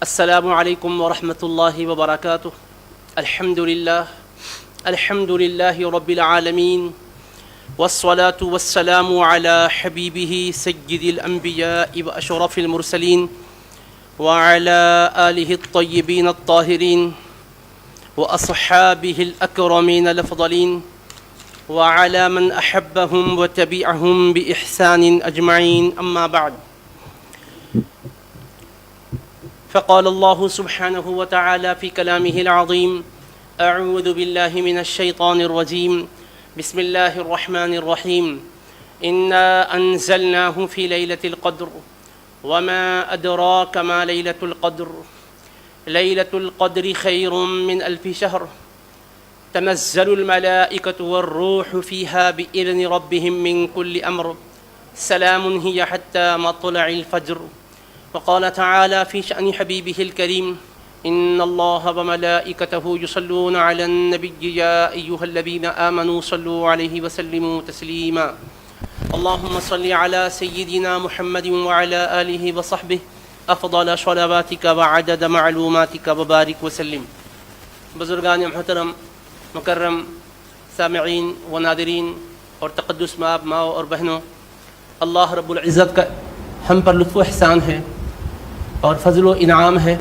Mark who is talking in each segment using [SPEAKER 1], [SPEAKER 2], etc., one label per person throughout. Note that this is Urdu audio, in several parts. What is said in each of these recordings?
[SPEAKER 1] السلام علیکم ورحمۃ اللہ وبرکاتہ۔ الحمد للہ رب العالمین والصلاة والسلام علی حبیبہ سید الانبیاء واشرف المرسلین وعلی آلہ الطیبین الطاہرین واصحابہ الاکرمین الافضلین وعلی من احبہم وتبعہم باحسان اجمعین، اما بعد۔ فقال الله سبحانه وتعالى في كلامه العظيم: أعوذ بالله من الشيطان الرجيم، بسم الله الرحمن الرحيم، إنا أنزلناه في ليلة القدر وما أدراك ما ليلة القدر، ليلة القدر خير من 1000 شهر، تنزل الملائكة والروح فيها بإذن ربهم من كل أمر، سلام هي حتى مطلع الفجر۔ وقال تعالى في شأن حبيبه الكريم: إن الله وملائكته يصلون على النبي يا أيها الذين آمنوا صلوا عليه وسلموا تسليما، اللهم صل على سيدنا محمد وعلى آله وصحبه أفضل صلواتك وعدد معلوماتك وبارك وسلم۔ بزرگان محترم، مکرم سامعین و ناظرین اور تقدس مآب ماؤں اور بہنوں، اللہ رب العزت کا ہم پر لطف و احسان ہے اور فضل و انعام ہے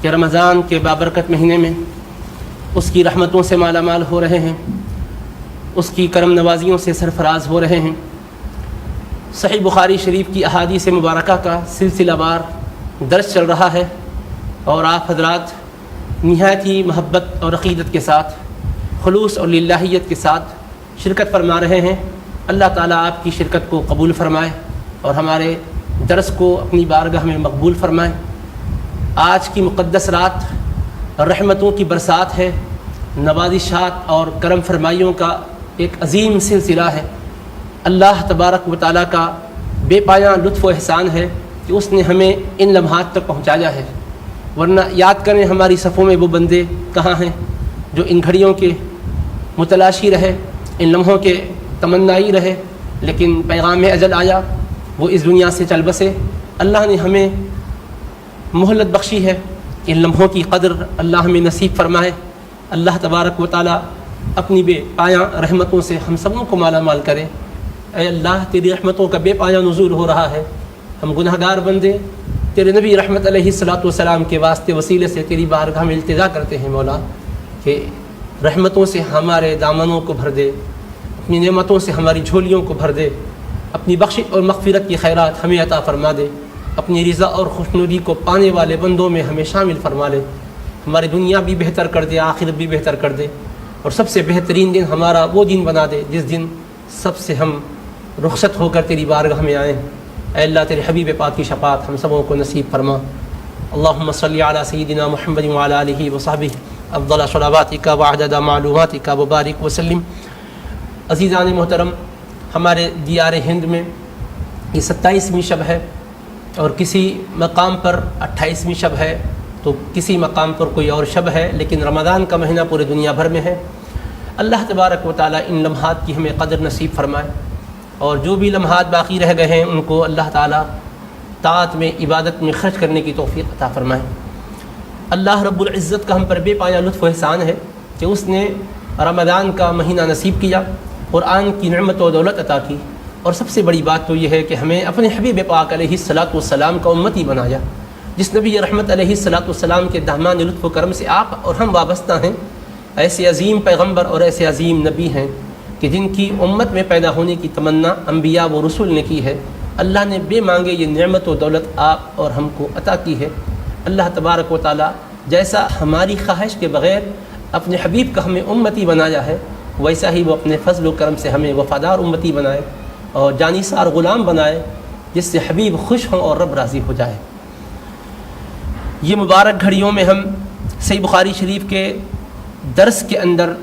[SPEAKER 1] کہ رمضان کے بابرکت مہینے میں اس کی رحمتوں سے مالا مال ہو رہے ہیں، اس کی کرم نوازیوں سے سرفراز ہو رہے ہیں۔ صحیح بخاری شریف کی احادیث مبارکہ کا سلسلہ وار درس چل رہا ہے اور آپ حضرات نہایت ہی محبت اور عقیدت کے ساتھ، خلوص اور للہیت کے ساتھ شرکت فرما رہے ہیں۔ اللہ تعالیٰ آپ کی شرکت کو قبول فرمائے اور ہمارے درس کو اپنی بارگاہ میں مقبول فرمائے۔ آج کی مقدس رات رحمتوں کی برسات ہے، نوازشات اور کرم فرمائیوں کا ایک عظیم سلسلہ ہے۔ اللہ تبارک و تعالیٰ کا بے پایاں لطف و احسان ہے کہ اس نے ہمیں ان لمحات تک پہنچایا ہے، ورنہ یاد کریں ہماری صفوں میں وہ بندے کہاں ہیں جو ان گھڑیوں کے متلاشی رہے، ان لمحوں کے تمنائی رہے، لیکن پیغام اجل آیا، وہ اس دنیا سے چل بسے۔ اللہ نے ہمیں مہلت بخشی ہے، ان لمحوں کی قدر اللہ ہمیں نصیب فرمائے۔ اللہ تبارک و تعالیٰ اپنی بے پایاں رحمتوں سے ہم سبوں کو مالا مال کرے۔ اے اللہ، تیری رحمتوں کا بے پایاں نزول ہو رہا ہے، ہم گناہ گار بندے تیرے نبی رحمت علیہ الصلوۃ والسلام کے واسطے وسیلے سے تیری بارگاہ میں التجا کرتے ہیں مولا کہ رحمتوں سے ہمارے دامنوں کو بھر دے، اپنی نعمتوں سے ہماری جھولیوں کو بھر دے، اپنی بخشش اور مغفرت کی خیرات ہمیں عطا فرما دے، اپنی رضا اور خوشنودی کو پانے والے بندوں میں ہمیں شامل فرما لے، ہماری دنیا بھی بہتر کر دے، آخرت بھی بہتر کر دے، اور سب سے بہترین دن ہمارا وہ دن بنا دے جس دن سب سے ہم رخصت ہو کر تیری بارگاہ میں آئیں۔ اے اللہ، تیرے حبیب پاک کی شفاعت ہم سبوں کو نصیب فرما۔ اللہم صلی علی سیدنا محمد وعلی آلہ وصحبہ افضل صلواتک وعدد معلوماتک وبارک وسلم۔ عزیزان محترم، ہمارے دیار ہند میں یہ 27ویں شب ہے اور کسی مقام پر 28ویں شب ہے، تو کسی مقام پر کوئی اور شب ہے، لیکن رمضان کا مہینہ پورے دنیا بھر میں ہے۔ اللہ تبارک و تعالیٰ ان لمحات کی ہمیں قدر نصیب فرمائے، اور جو بھی لمحات باقی رہ گئے ہیں ان کو اللہ تعالیٰ طاعت میں، عبادت میں خرچ کرنے کی توفیق عطا فرمائے۔ اللہ رب العزت کا ہم پر بے پایاں لطف و احسان ہے کہ اس نے رمضان کا مہینہ نصیب کیا، قرآن کی نعمت و دولت عطا کی، اور سب سے بڑی بات تو یہ ہے کہ ہمیں اپنے حبیب پاک علیہ الصلوۃ والسلام کا امتی بنایا۔ جس نبی رحمت علیہ الصلوۃ والسلام کے دامان لطف و کرم سے آپ اور ہم وابستہ ہیں، ایسے عظیم پیغمبر اور ایسے عظیم نبی ہیں کہ جن کی امت میں پیدا ہونے کی تمنا انبیاء و رسول نے کی ہے۔ اللہ نے بے مانگے یہ نعمت و دولت آپ اور ہم کو عطا کی ہے۔ اللہ تبارک و تعالیٰ جیسا ہماری خواہش کے بغیر اپنے حبیب کا ہمیں امتی بنایا ہے، ویسا ہی وہ اپنے فضل و کرم سے ہمیں وفادار امتی بنائے اور جانثار غلام بنائے، جس سے حبیب خوش ہوں اور رب راضی ہو جائے۔ یہ مبارک گھڑیوں میں ہم صحیح بخاری شریف کے درس کے اندر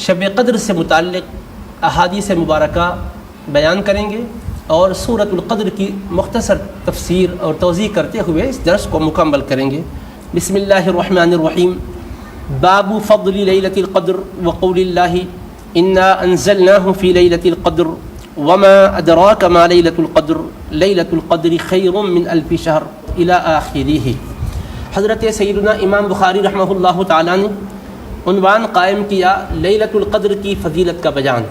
[SPEAKER 1] شب قدر سے متعلق احادیث مبارکہ بیان کریں گے اور سورۃ القدر کی مختصر تفسیر اور توضیح کرتے ہوئے اس درس کو مکمل کریں گے۔ بسم اللہ الرحمن الرحیم۔ باب فضل لیلۃ القدر وقول اللہ انا انزلناه فی لیلۃ القدر وما ادراک ما لیلۃ القدر لیلۃ القدر خیر من 1000 شہر۔ الی آخرہ۔ حضرت سیدنا امام بخاری رحمہ اللہ تعالیٰ نے عنوان قائم کیا لیلۃ القدر کی فضیلت کا بیان،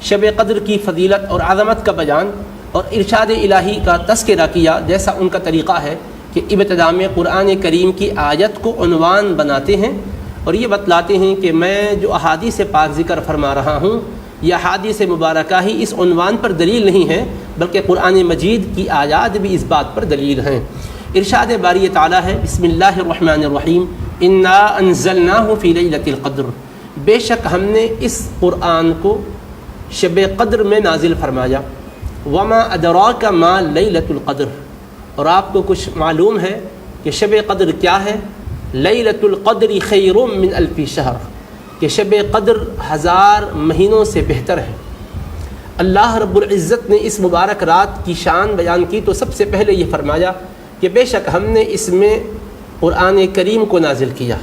[SPEAKER 1] شب قدر کی فضیلت اور عظمت کا بیان، اور ارشاد الہی کا تذکرہ کیا، جیسا ان کا طریقہ ہے کہ ابتدا میں قرآن کریم کی آیت کو عنوان بناتے ہیں اور یہ بتلاتے ہیں کہ میں جو احادیث پاک ذکر فرما رہا ہوں یہ احادیث مبارکہ ہی اس عنوان پر دلیل نہیں ہے، بلکہ قرآن مجید کی آیات بھی اس بات پر دلیل ہیں۔ ارشاد باری تعالیٰ ہے بسم اللہ الرحمن الرحیم انا انزلناہ فی لیلۃ القدر، بے شک ہم نے اس قرآن کو شب قدر میں نازل فرمایا۔ وما ادراک ما لیلۃ القدر، اور آپ کو کچھ معلوم ہے کہ شب قدر کیا ہے؟ لیلۃ القدر خیر من الف شہر، کہ شب قدر 1000 مہینوں سے بہتر ہے۔ اللہ رب العزت نے اس مبارک رات کی شان بیان کی تو سب سے پہلے یہ فرمایا کہ بے شک ہم نے اس میں قرآن کریم کو نازل کیا،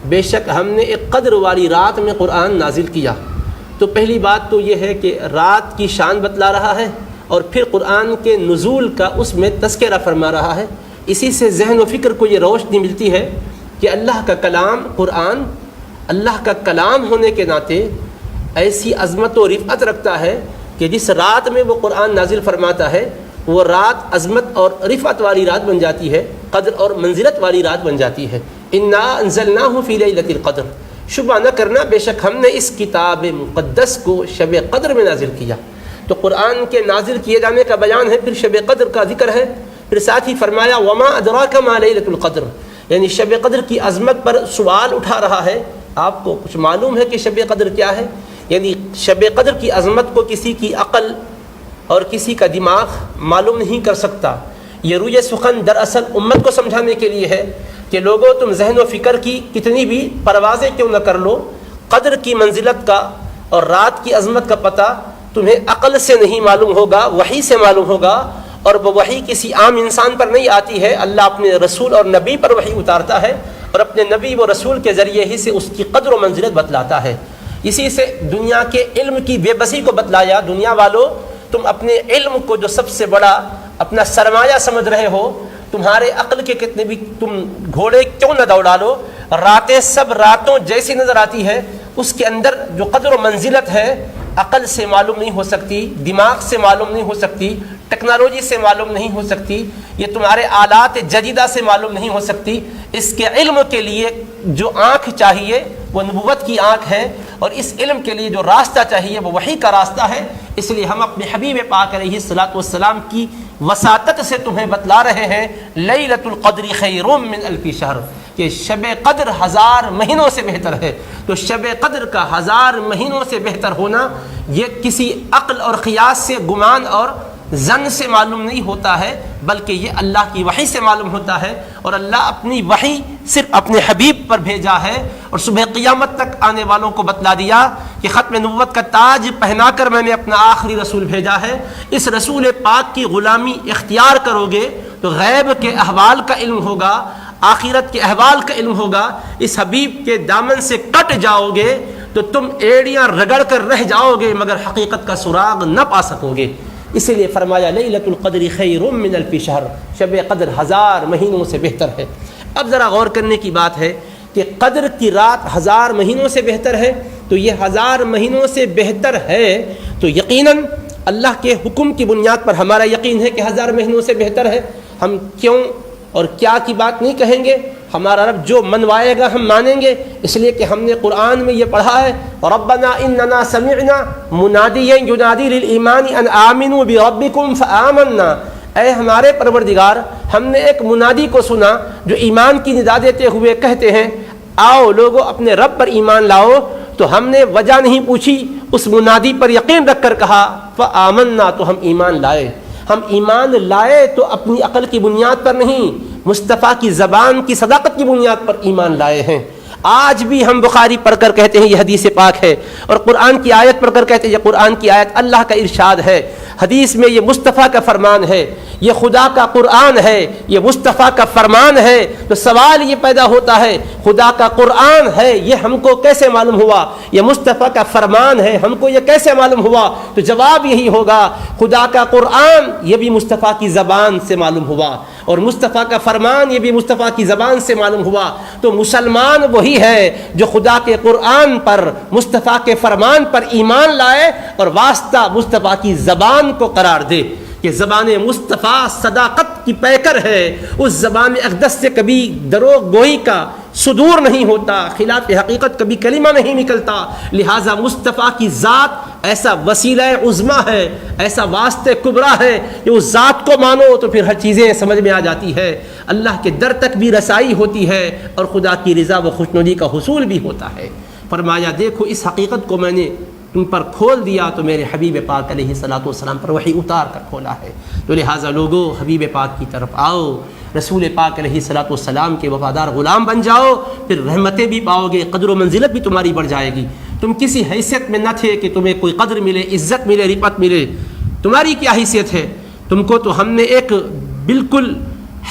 [SPEAKER 1] بے شک ہم نے ایک قدر والی رات میں قرآن نازل کیا۔ تو پہلی بات تو یہ ہے کہ رات کی شان بتلا رہا ہے اور پھر قرآن کے نزول کا اس میں تذکرہ فرما رہا ہے۔ اسی سے ذہن و فکر کو یہ روشنی ملتی ہے کہ اللہ کا کلام قرآن اللہ کا کلام ہونے کے ناطے ایسی عظمت و رفعت رکھتا ہے کہ جس رات میں وہ قرآن نازل فرماتا ہے وہ رات عظمت اور رفعت والی رات بن جاتی ہے، قدر اور منزلت والی رات بن جاتی ہے۔ انا انزلناہ فی لیلۃ القدر، شبہ نہ کرنا بے شک ہم نے اس کتاب مقدس کو شب قدر میں نازل کیا۔ تو قرآن کے نازل کیے جانے کا بیان ہے، پھر شب قدر کا ذکر ہے، پھر ساتھ ہی فرمایا وما ادراک ما لیلۃ القدر، یعنی شب قدر کی عظمت پر سوال اٹھا رہا ہے۔ آپ کو کچھ معلوم ہے کہ شب قدر کیا ہے؟ یعنی شب قدر کی عظمت کو کسی کی عقل اور کسی کا دماغ معلوم نہیں کر سکتا۔ یہ روی سخن دراصل امت کو سمجھانے کے لیے ہے کہ لوگوں تم ذہن و فکر کی کتنی بھی پروازیں کیوں نہ کر لو، قدر کی منزلت کا اور رات کی عظمت کا پتہ تمہیں عقل سے نہیں معلوم ہوگا، وحی سے معلوم ہوگا، اور وہ وحی کسی عام انسان پر نہیں آتی ہے، اللہ اپنے رسول اور نبی پر وحی اتارتا ہے اور اپنے نبی و رسول کے ذریعے ہی سے اس کی قدر و منزلت بتلاتا ہے۔ اسی سے دنیا کے علم کی بے بسی کو بتلایا، دنیا والوں تم اپنے علم کو جو سب سے بڑا اپنا سرمایہ سمجھ رہے ہو، تمہارے عقل کے کتنے بھی تم گھوڑے کیوں نہ دوڑا لو، راتیں سب راتوں جیسی نظر آتی ہے، اس کے اندر جو قدر و منزلت ہے عقل سے معلوم نہیں ہو سکتی، دماغ سے معلوم نہیں ہو سکتی، ٹیکنالوجی سے معلوم نہیں ہو سکتی، یہ تمہارے آلات جدیدہ سے معلوم نہیں ہو سکتی۔ اس کے علم کے لیے جو آنکھ چاہیے وہ نبوت کی آنکھ ہے، اور اس علم کے لیے جو راستہ چاہیے وہ وحی کا راستہ ہے۔ اس لیے ہم اپنے حبیب پاک علیہ الصلوۃ والسلام کی وساطت سے تمہیں بتلا رہے ہیں لیلۃ القدر خیر من الف شہر، کہ شب قدر 1000 مہینوں سے بہتر ہے۔ تو شب قدر کا 1000 مہینوں سے بہتر ہونا یہ کسی عقل اور قیاس سے، گمان اور ظن سے معلوم نہیں ہوتا ہے، بلکہ یہ اللہ کی وحی سے معلوم ہوتا ہے، اور اللہ اپنی وحی صرف اپنے حبیب پر بھیجا ہے اور صبح قیامت تک آنے والوں کو بتلا دیا کہ ختم نبوت کا تاج پہنا کر میں نے اپنا آخری رسول بھیجا ہے۔ اس رسول پاک کی غلامی اختیار کرو گے تو غیب کے احوال کا علم ہوگا، آخرت کے احوال کا علم ہوگا۔ اس حبیب کے دامن سے کٹ جاؤ گے تو تم ایڑیاں رگڑ کر رہ جاؤ گے مگر حقیقت کا سراغ نہ پا سکو گے۔ اسی لیے فرمایا لیلۃ القدر خیر من الف شہر، شب قدر 1000 مہینوں سے بہتر ہے۔ اب ذرا غور کرنے کی بات ہے کہ قدر کی رات 1000 مہینوں سے بہتر ہے، تو یہ 1000 مہینوں سے بہتر ہے تو یقیناً اللہ کے حکم کی بنیاد پر ہمارا یقین ہے کہ 1000 مہینوں سے بہتر ہے۔ ہم کیوں اور کیا کی بات نہیں کہیں گے، ہمارا رب جو منوائے گا ہم مانیں گے، اس لیے کہ ہم نے قرآن میں یہ پڑھا ہے ربنا اننا سمعنا منادیا ینادی للایمان ان آمنوا بربکم فآمنا، اے ہمارے پروردگار ہم نے ایک منادی کو سنا جو ایمان کی ندا دیتے ہوئے کہتے ہیں آؤ لوگو اپنے رب پر ایمان لاؤ، تو ہم نے وجہ نہیں پوچھی، اس منادی پر یقین رکھ کر کہا فآمنا، تو ہم ایمان لائے۔ ہم ایمان لائے تو اپنی عقل کی بنیاد پر نہیں، مصطفیٰ کی زبان کی صداقت کی بنیاد پر ایمان لائے ہیں۔ آج بھی ہم بخاری پڑھ کر کہتے ہیں یہ حدیث پاک ہے، اور قرآن کی آیت پڑھ کر کہتے ہیں یہ قرآن کی آیت اللہ کا ارشاد ہے، حدیث میں یہ مصطفیٰ کا فرمان ہے، یہ خدا کا قرآن ہے، یہ مصطفیٰ کا فرمان ہے۔ تو سوال یہ پیدا ہوتا ہے خدا کا قرآن ہے یہ ہم کو کیسے معلوم ہوا، یہ مصطفیٰ کا فرمان ہے ہم کو یہ کیسے معلوم ہوا؟ تو جواب یہی ہوگا خدا کا قرآن یہ بھی مصطفیٰ کی زبان سے معلوم ہوا،
[SPEAKER 2] اور مصطفیٰ کا فرمان یہ بھی مصطفیٰ کی زبان سے معلوم ہوا۔ تو مسلمان وہی ہے جو خدا کے قرآن پر، مصطفیٰ کے فرمان پر ایمان لائے اور واسطہ مصطفیٰ کی زبان کو قرار دے کہ زبان مصطفیٰ صداقت کی پیکر ہے، اس زبان اقدس سے کبھی دروغ گوئی کا صدور نہیں ہوتا، خلاف حقیقت کبھی کلمہ نہیں نکلتا۔ لہٰذا مصطفیٰ کی ذات ایسا وسیلہ عظمیٰ ہے، ایسا واسطہ کبریٰ ہے کہ اس ذات کو مانو تو پھر ہر چیزیں سمجھ میں آ جاتی ہے، اللہ کے در تک بھی رسائی ہوتی ہے اور خدا کی رضا و خوشنودی کا حصول بھی ہوتا ہے۔ فرمایا دیکھو اس حقیقت کو میں نے تم پر کھول دیا تو میرے حبیب پاک علیہ الصلوۃ والسلام پر وحی اتار کر کھولا ہے۔ تو لہٰذا لوگو حبیب پاک کی طرف آؤ، رسول پاک علیہ الصلوۃ والسلام کے وفادار غلام بن جاؤ، پھر رحمتیں بھی پاؤ گے، قدر و منزلت بھی تمہاری بڑھ جائے گی۔ تم کسی حیثیت میں نہ تھے کہ تمہیں کوئی قدر ملے، عزت ملے، رفعت ملے، تمہاری کیا حیثیت ہے؟ تم کو تو ہم نے ایک بالکل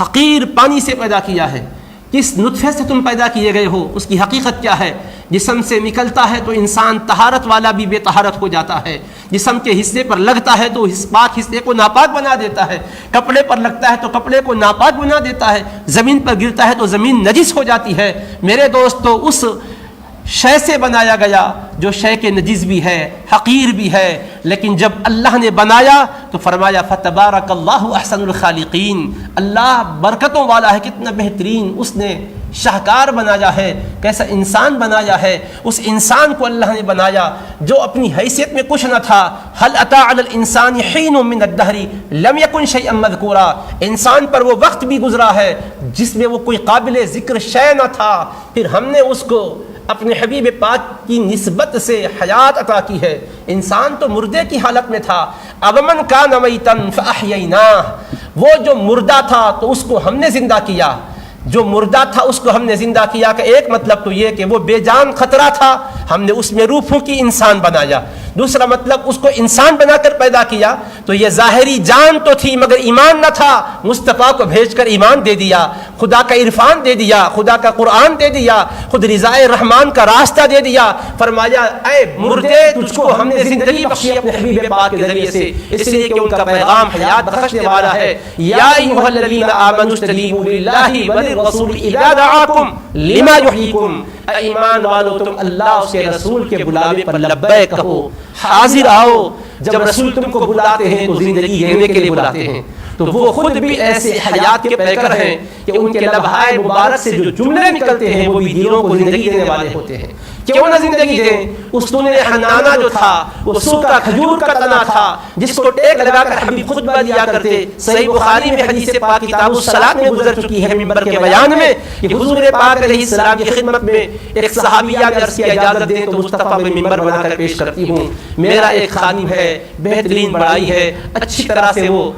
[SPEAKER 2] حقیر پانی سے پیدا کیا ہے۔ کس نطفے سے تم پیدا کیے گئے ہو اس کی حقیقت کیا ہے؟ جسم سے نکلتا ہے تو انسان طہارت والا بھی بے طہارت ہو جاتا ہے، جسم کے حصے پر لگتا ہے تو اس پاک حصے کو ناپاک بنا دیتا ہے، کپڑے پر لگتا ہے تو کپڑے کو ناپاک بنا دیتا ہے، زمین پر گرتا ہے تو زمین نجس ہو جاتی ہے۔ میرے دوستو اس شے سے بنایا گیا جو شے کے نجس بھی ہے، حقیر بھی ہے، لیکن جب اللہ نے بنایا تو فرمایا فتبارک اللہ احسن الخالقین، اللہ برکتوں والا ہے، کتنا بہترین اس نے شاہکار بنایا ہے، کیسا انسان بنایا ہے۔ اس انسان کو اللہ نے بنایا جو اپنی حیثیت میں کچھ نہ تھا۔ هل اتى على الانسان حين من الدهر لم يكن شيئا مذكورا، انسان پر وہ وقت بھی گزرا ہے جس میں وہ کوئی قابل ذکر شے نہ تھا، پھر ہم نے اس کو اپنے حبیب پاک کی نسبت سے حیات عطا کی ہے۔ انسان تو مردے کی حالت میں تھا، اومن کان میتا فاحییناہ، وہ جو مردہ تھا تو اس کو ہم نے زندہ کیا، جو مردہ تھا اس کو ہم نے زندہ کیا کہ ایک مطلب تو یہ کہ وہ بے جان خطرہ تھا، ہم نے اس میں روح پھونکی، انسان بنایا۔ دوسرا مطلب اس کو انسان بنا کر پیدا کیا تو یہ ظاہری جان تو تھی مگر ایمان نہ تھا، مصطفیٰ کو بھیج کر ایمان دے دیا، خدا کا عرفان دے دیا، خدا کا قرآن دے دیا، خود رضائے رحمان کا راستہ دے دیا۔ فرمایا اے مردے تجھ کو ہم نے زندگی بخشی اپنے حبیب پاک کے ذریعے سے، اس لیے کہ ان کا پیغام حیات بخشنے والا ہے۔ یا ایھا الذین آمنوا استجیبوا للہ وللرسول اذا دعاکم لما یحییکم، اے ایمان والو تم اللہ اس کے رسول کے بلاوے پر لبیک کہو، حاضر آؤ۔ جب رسول تم کو بلاتے ہیں تو زندگی دینے کے لیے بلاتے ہیں، تو وہ خود بھی ایسے حیات کے پیکر ہیں کہ ان کے لبھائے مبارک سے جو جملے نکلتے ہیں وہ بھی دلوں کو زندگی دینے والے ہوتے ہیں۔ کیوں نہ زندگی دیں؟ اس تن حنانہ جو تھا وہ سوکھا کھجور کا تنا تھا جس کو ٹیک لگا کر حبیب خطبہ دیا کرتے۔ صحیح بخاری میں حدیث پاک کتاب الصلاۃ میں گزر چکی ہے ممبر کے بیان میں کہ حضور پاک علیہ السلام کی خدمت میں ایک صحابیہ نے عرض کیا اجازت دیں تو مصطفیٰ میں ممبر بنا کر پیش کرتی ہوں، میرا ایک خادم ہے، بہترین بڑائی ہے، اچھی طرح سے وہ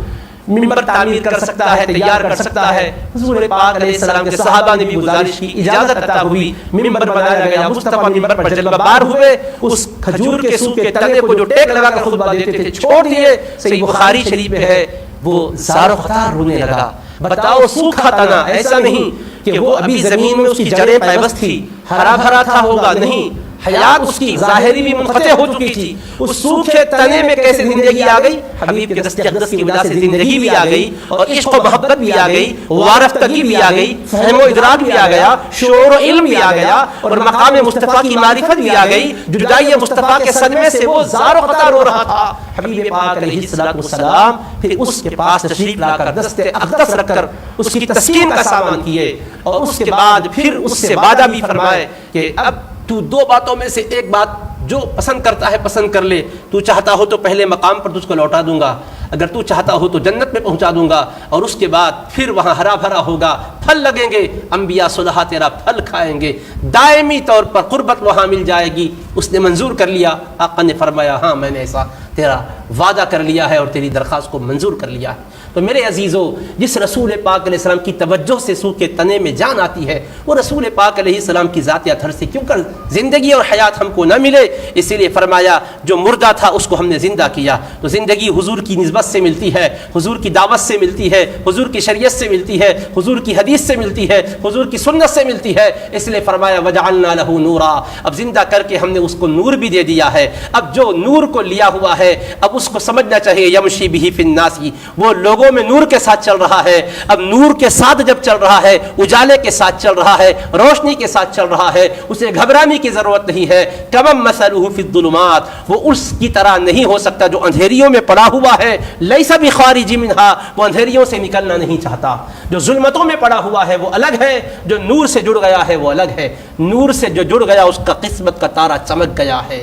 [SPEAKER 2] ممبر تعمیر کر سکتا ہے، تیار کر سکتا ہے۔ حضور پاک علیہ السلام کے صحابہ نے بھی گزارش کی، اجازت عطا ہوئی، ممبر بنایا گیا، مصطفیٰ ممبر پر جلوہ بار ہوئے، اس کھجور کے سوکھے تنے کو جو ٹیک لگا کر خطبہ دیتے تھے چھوڑ دیے۔ صحیح بخاری شریف میں ہے وہ زار و خطار رونے لگا۔ بتاؤ سوکھا تنا، ایسا نہیں کہ وہ ابھی زمین میں اس کی جڑیں پیوست تھی، ہرا بھرا تھا ہوگا، نہیں، حیات اس کی ظاہری بھی منقطع ہو چکی تھی۔ اس سوکھے تنے میں کیسے زندگی آ گئی؟ حبیب کے دست اقدس کی وجہ سے زندگی بھی آ گئی، اور عشق و محبت بھی آ گئی، وارفتگی بھی آ گئی، فہم و ادراک بھی آ گیا، شعور و علم بھی آ گیا، اور مقام مصطفیٰ کی معرفت بھی آ گئی۔ جدائی مصطفیٰ کے صدمے سے وہ زار و خطار رو رہا تھا۔ حبیب پاک علیہ السلام پھر اس کے پاس تشریف لا کر دست اقدس رکھ کر اس کی تسکین کا سامان کیے، اور اس کے بعد پھر اس سے وعدہ بھی فرمائے کہ اب تو دو باتوں میں سے ایک بات جو پسند کرتا ہے پسند کر لے، تو چاہتا ہو تو پہلے مقام پر تجھ کو لوٹا دوں گا، اگر تو چاہتا ہو تو جنت میں پہنچا دوں گا، اور اس کے بعد پھر وہاں ہرا بھرا ہوگا، پھل لگیں گے، انبیاء صلحاء تیرا پھل کھائیں گے، دائمی طور پر قربت وہاں مل جائے گی۔ اس نے منظور کر لیا۔ آقا نے فرمایا ہاں میں نے ایسا تیرا وعدہ کر لیا ہے اور تیری درخواست کو منظور کر لیا ہے۔ تو میرے عزیزو، جس رسول پاک علیہ السلام کی توجہ سے سو کے تنے میں جان آتی ہے، وہ رسول پاک علیہ السلام کی ذات اطہر سے کیوں کر زندگی اور حیات ہم کو نہ ملے؟ اسی لیے فرمایا جو مردہ تھا اس کو ہم نے زندہ کیا۔ تو زندگی حضور کی نسبت سے ملتی ہے، حضور کی دعوت سے ملتی ہے، حضور کی شریعت سے ملتی ہے، حضور کی حدیث سے ملتی ہے، حضور کی سنت سے ملتی ہے۔ اس لیے فرمایا وجعلنا لہ نورا، اب زندہ کر کے ہم نے اس کو نور بھی دے دیا ہے۔ اب جو نور کو لیا ہوا ہے اب اس کو سمجھنا چاہیے یمشی بہ فی الناس، وہ لوگوں رگوں میں نور کے ساتھ چل رہا ہے. اب نور کے ساتھ جب چل رہا ہے، اجالے کے ساتھ چل رہا ہے، روشنی کے ساتھ چل رہا ہے، اسے گھبرانے کی ضرورت نہیں ہے. کمم مثلہ فی الظلمات، وہ اس کی طرح نہیں ہو سکتا جو اندھیریوں میں پڑا ہوا ہے. لیس بخارج منہا، وہ اندھیریوں سے نکلنا نہیں چاہتا. جو ظلمتوں میں پڑا ہوا ہے وہ الگ ہے، جو نور سے جڑ گیا ہے وہ الگ ہے. نور سے جو جڑ گیا اس کا قسمت کا تارا چمک گیا ہے.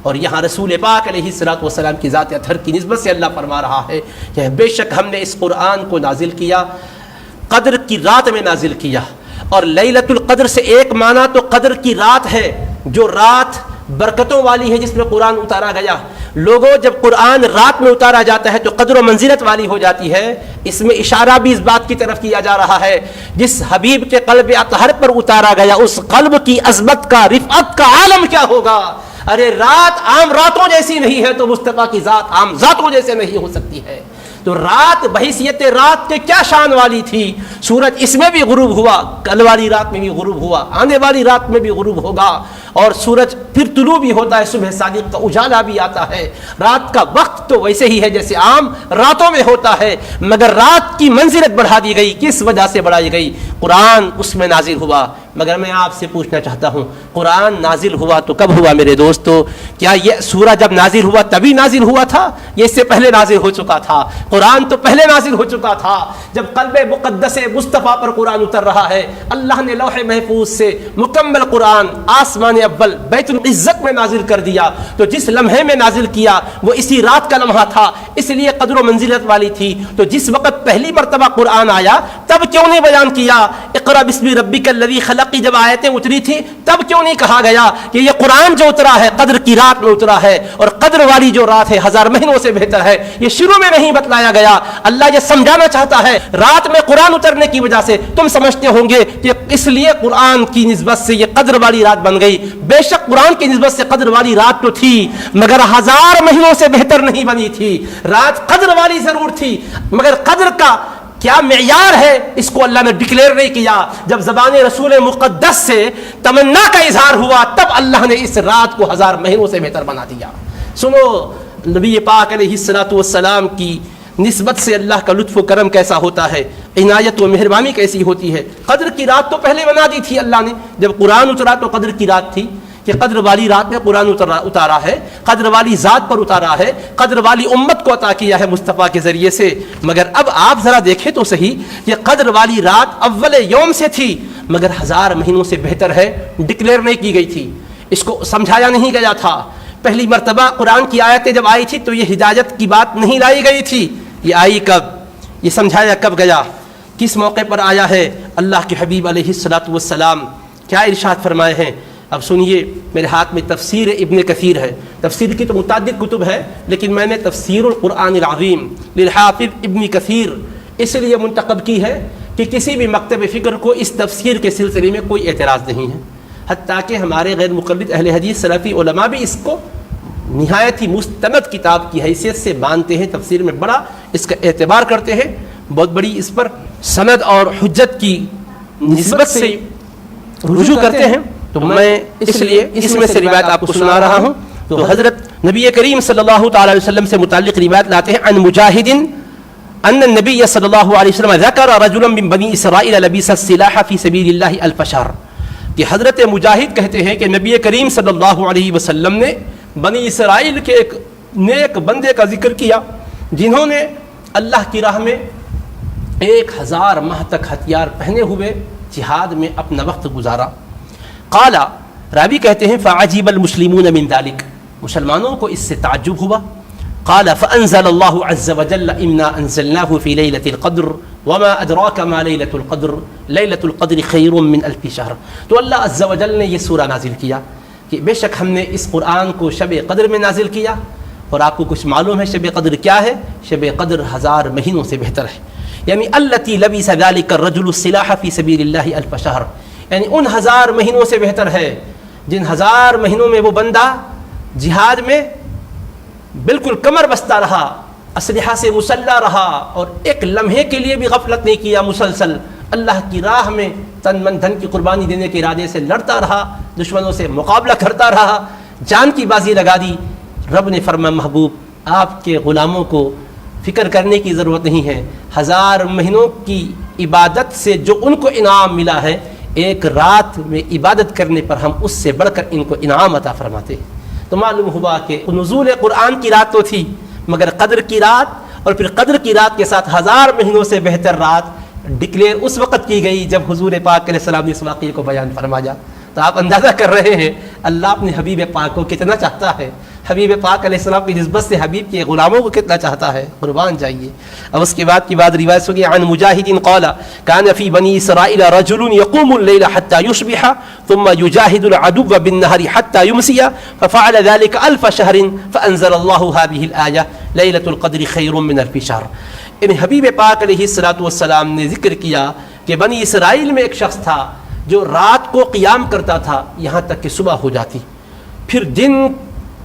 [SPEAKER 2] اور یہاں رسول پاک علیہ الصلوۃ والسلام کی ذات اطہر کی نسبت سے اللہ فرما رہا ہے کہ بے شک ہم نے اس قرآن کو نازل کیا، قدر کی رات میں نازل کیا. اور لیلۃ القدر سے ایک معنی تو قدر کی رات ہے، جو رات برکتوں والی ہے جس میں قرآن اتارا گیا. لوگوں جب قرآن رات میں اتارا جاتا ہے تو قدر و منزلت والی ہو جاتی ہے. اس میں اشارہ بھی اس بات کی طرف کیا جا رہا ہے جس حبیب کے قلب اطہر پر اتارا گیا اس قلب کی عظمت کا، رفعت کا عالم کیا ہوگا. ارے رات عام راتوں جیسی نہیں ہے تو مصطفیٰ کی ذات عام ذاتوں جیسے نہیں ہو سکتی ہے. تو رات بحیثیت رات کے کیا شان والی تھی. سورج اس میں بھی غروب ہوا، کل والی رات میں بھی غروب ہوا، آنے والی رات میں بھی غروب ہوگا. اور سورج پھر طلوع بھی ہوتا ہے، صبح صادق کا اجالا بھی آتا ہے. رات کا وقت تو ویسے ہی ہے جیسے عام راتوں میں ہوتا ہے، مگر رات کی منزلت بڑھا دی گئی. کس وجہ سے بڑھائی گئی؟ قرآن اس میں نازل ہوا. مگر میں آپ سے پوچھنا چاہتا ہوں، قرآن نازل ہوا تو کب ہوا میرے دوستو؟ کیا یہ سورہ جب نازل ہوا تبھی نازل ہوا تھا؟ یہ اس سے پہلے نازل ہو چکا تھا. قرآن تو پہلے نازل ہو چکا تھا جب قلب مقدس مصطفیٰ پر قرآن اتر رہا ہے. اللہ نے لوح محفوظ سے مکمل قرآن آسمان اول بیت العزت میں نازل کر دیا. تو جس لمحے میں نازل کیا وہ اسی رات کا لمحہ تھا، اس لیے قدر و منزلت والی تھی. تو جس وقت پہلی مرتبہ قرآن آیا تب کیوں نہیں بیان کیا اقرأ بسم ربک الذی خلق کی جب آیتیں اتری تھی تب کیوں نہیں کہا گیا کہ یہ قرآن جو اترا ہے قدر کی رات میں اترا ہے، اور قدر والی جو رات ہے 1000 مہینوں سے بہتر ہے؟ یہ شروع میں نہیں بتلایا گیا. اللہ یہ سمجھانا چاہتا ہے رات میں قرآن اترنے کی وجہ سے تم سمجھتے ہوں گے کہ اس لیے قرآن کی نسبت سے یہ قدر والی رات بن گئی. بے شک قرآن کی نسبت سے قدر والی رات تو تھی مگر 1000 مہینوں سے بہتر نہیں بنی تھی. رات قدر والی ضرور تھی مگر قدر کا کیا معیار ہے اس کو اللہ نے ڈکلیئر نہیں کیا. جب زبان رسول مقدس سے تمنا کا اظہار ہوا تب اللہ نے اس رات کو 1000 مہینوں سے بہتر بنا دیا. سنو نبی پاک علیہ الصلوۃ والسلام کی نسبت سے اللہ کا لطف و کرم کیسا ہوتا ہے، عنایت و مہربانی کیسی ہوتی ہے. قدر کی رات تو پہلے بنا دی تھی اللہ نے. جب قرآن اترا تو قدر کی رات تھی کہ قدر والی رات میں قرآن اتارا ہے، قدر والی ذات پر اتارا ہے، قدر والی امت کو عطا کیا ہے مصطفیٰ کے ذریعے سے. مگر اب آپ ذرا دیکھیں تو صحیح، یہ قدر والی رات اول یوم سے تھی مگر 1000 مہینوں سے بہتر ہے ڈکلیئر نہیں کی گئی تھی. اس کو سمجھایا نہیں گیا تھا. پہلی مرتبہ قرآن کی آیتیں جب آئی تھی تو یہ ہدایت کی بات نہیں لائی گئی تھی. یہ آئی کب؟ یہ سمجھایا کب گیا؟ کس موقع پر آیا ہے؟ اللہ کے حبیب علیہ الصلوۃ والسلام کیا ارشاد فرمائے ہیں. اب سنیے، میرے ہاتھ میں تفسیر ابن کثیر ہے. تفسیر کی تو متعدد کتب ہے لیکن میں نے تفسیر القرآن العظیم للحافظ ابن کثیر اس لیے منتخب کی ہے کہ کسی بھی مکتب فکر کو اس تفسیر کے سلسلے میں کوئی اعتراض نہیں ہے. حتیٰ کہ ہمارے غیر مقلد اہل حدیث سلفی علماء بھی اس کو نہایت ہی مستند کتاب کی حیثیت سے مانتے ہیں. تفسیر میں بڑا اس کا اعتبار کرتے ہیں، بہت بڑی اس پر سند اور حجت کی نسبت سے رجوع کرتے ہیں. تو میں اس لیے اس میں سے روایت آپ کو سنا رہا ہوں. تو حضرت نبی کریم صلی اللہ تعالی علیہ وسلم سے متعلق روایت لاتے ہیں عن مجاہد ان النبی صلی اللہ علیہ وسلم ذکر رجلا من بنی اسرائیل لبس السلاح فی سبیل اللہ 1000 شہر. کہ حضرت مجاہد کہتے ہیں کہ نبی کریم صلی اللہ علیہ وسلم نے بنی اسرائیل کے ایک نیک بندے کا ذکر کیا جنہوں نے اللہ کی راہ میں 1000 ماہ تک ہتھیار پہنے ہوئے جہاد میں اپنا وقت گزارا. قال راوی کہتے ہیں فعجب المسلمون من ذلك، مسلمانوں کو اس سے تعجب ہوا. قال فانزل الله عز وجل انا انزلناه في ليله القدر وما ادراك ما ليله القدر ليله القدر خير من 1000 شهر. تو اللہ عز وجل نے یہ سورہ نازل کیا کہ بے شک ہم نے اس قرآن کو شب قدر میں نازل کیا. اور آپ کو کچھ معلوم ہے شب قدر کیا ہے؟ شب قدر 1000 مہینوں سے بہتر ہے. یعنی التي لبس ذلك الرجل السلاح في سبيل الله 1000 شهر، یعنی ان 1000 مہینوں سے بہتر ہے جن 1000 مہینوں میں وہ بندہ جہاد میں بالکل کمر بستہ رہا، اسلحہ سے مسلح رہا اور ایک لمحے کے لیے بھی غفلت نہیں کیا، مسلسل اللہ کی راہ میں تن من دھن کی قربانی دینے کے ارادے سے لڑتا رہا، دشمنوں سے مقابلہ کرتا رہا، جان کی بازی لگا دی. رب نے فرمایا محبوب آپ کے غلاموں کو فکر کرنے کی ضرورت نہیں ہے. 1000 مہینوں کی عبادت سے جو ان کو انعام ملا ہے، ایک رات میں عبادت کرنے پر ہم اس سے بڑھ کر ان کو انعام عطا فرماتے ہیں. تو معلوم ہوا کہ نزول قرآن کی رات تو تھی، مگر قدر کی رات، اور پھر قدر کی رات کے ساتھ 1000 مہینوں سے بہتر رات ڈکلیئر اس وقت کی گئی جب حضور پاک علیہ السلام نے اس واقعے کو بیان فرمایا. تو آپ اندازہ کر رہے ہیں اللہ اپنے حبیب پاک کو کتنا چاہتا ہے، حبیب پاک علیہ السلام کی نسبت سے حبیب کے غلاموں کو کتنا چاہتا ہے. قربان جائیے. اب اس کے بعد کی بات روایت ہوگی عن مجاہد قال كان في بني اسرائيل رجل يقوم الليل حتى يصبح ثم يجاهد العدو بالنهار حتى يمسي ففعل ذلك 1000 شهر فانزل الله هذه الايه ليله القدر خير من 1000 شهر. ان حبیب پاک علیہ الصلوۃ والسلام نے ذکر کیا کہ بنی اسرائیل میں ایک شخص تھا جو رات کو قیام کرتا تھا یہاں تک کہ صبح ہو جاتی، پھر دن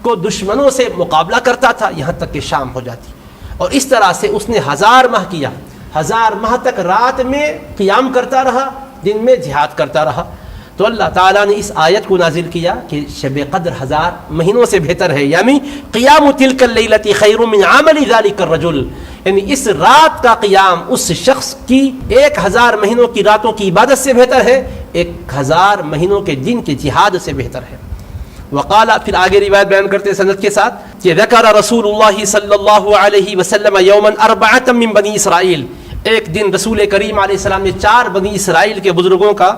[SPEAKER 2] کو دشمنوں سے مقابلہ کرتا تھا یہاں تک کہ شام ہو جاتی، اور اس طرح سے اس نے 1000 ماہ کیا. 1000 ماہ تک رات میں قیام کرتا رہا، دن میں جہاد کرتا رہا. تو اللہ تعالیٰ نے اس آیت کو نازل کیا کہ شب قدر 1000 مہینوں سے بہتر ہے، یعنی قیام تلک اللیلۃ خیر من عمل ذلک الرجل، یعنی اس رات کا قیام اس شخص کی 1000 مہینوں کی راتوں کی عبادت سے بہتر ہے، 1000 مہینوں کے دن کے جہاد سے بہتر ہے. وقال، پھر آگے روایت بیان کرتے سند کے ساتھ کہ ذکر رسول اللہ صلی اللہ علیہ وسلم یوما 4 من بنی اسرائیل، ایک دن رسول کریم علیہ السلام نے 4 بنی اسرائیل کے بزرگوں کا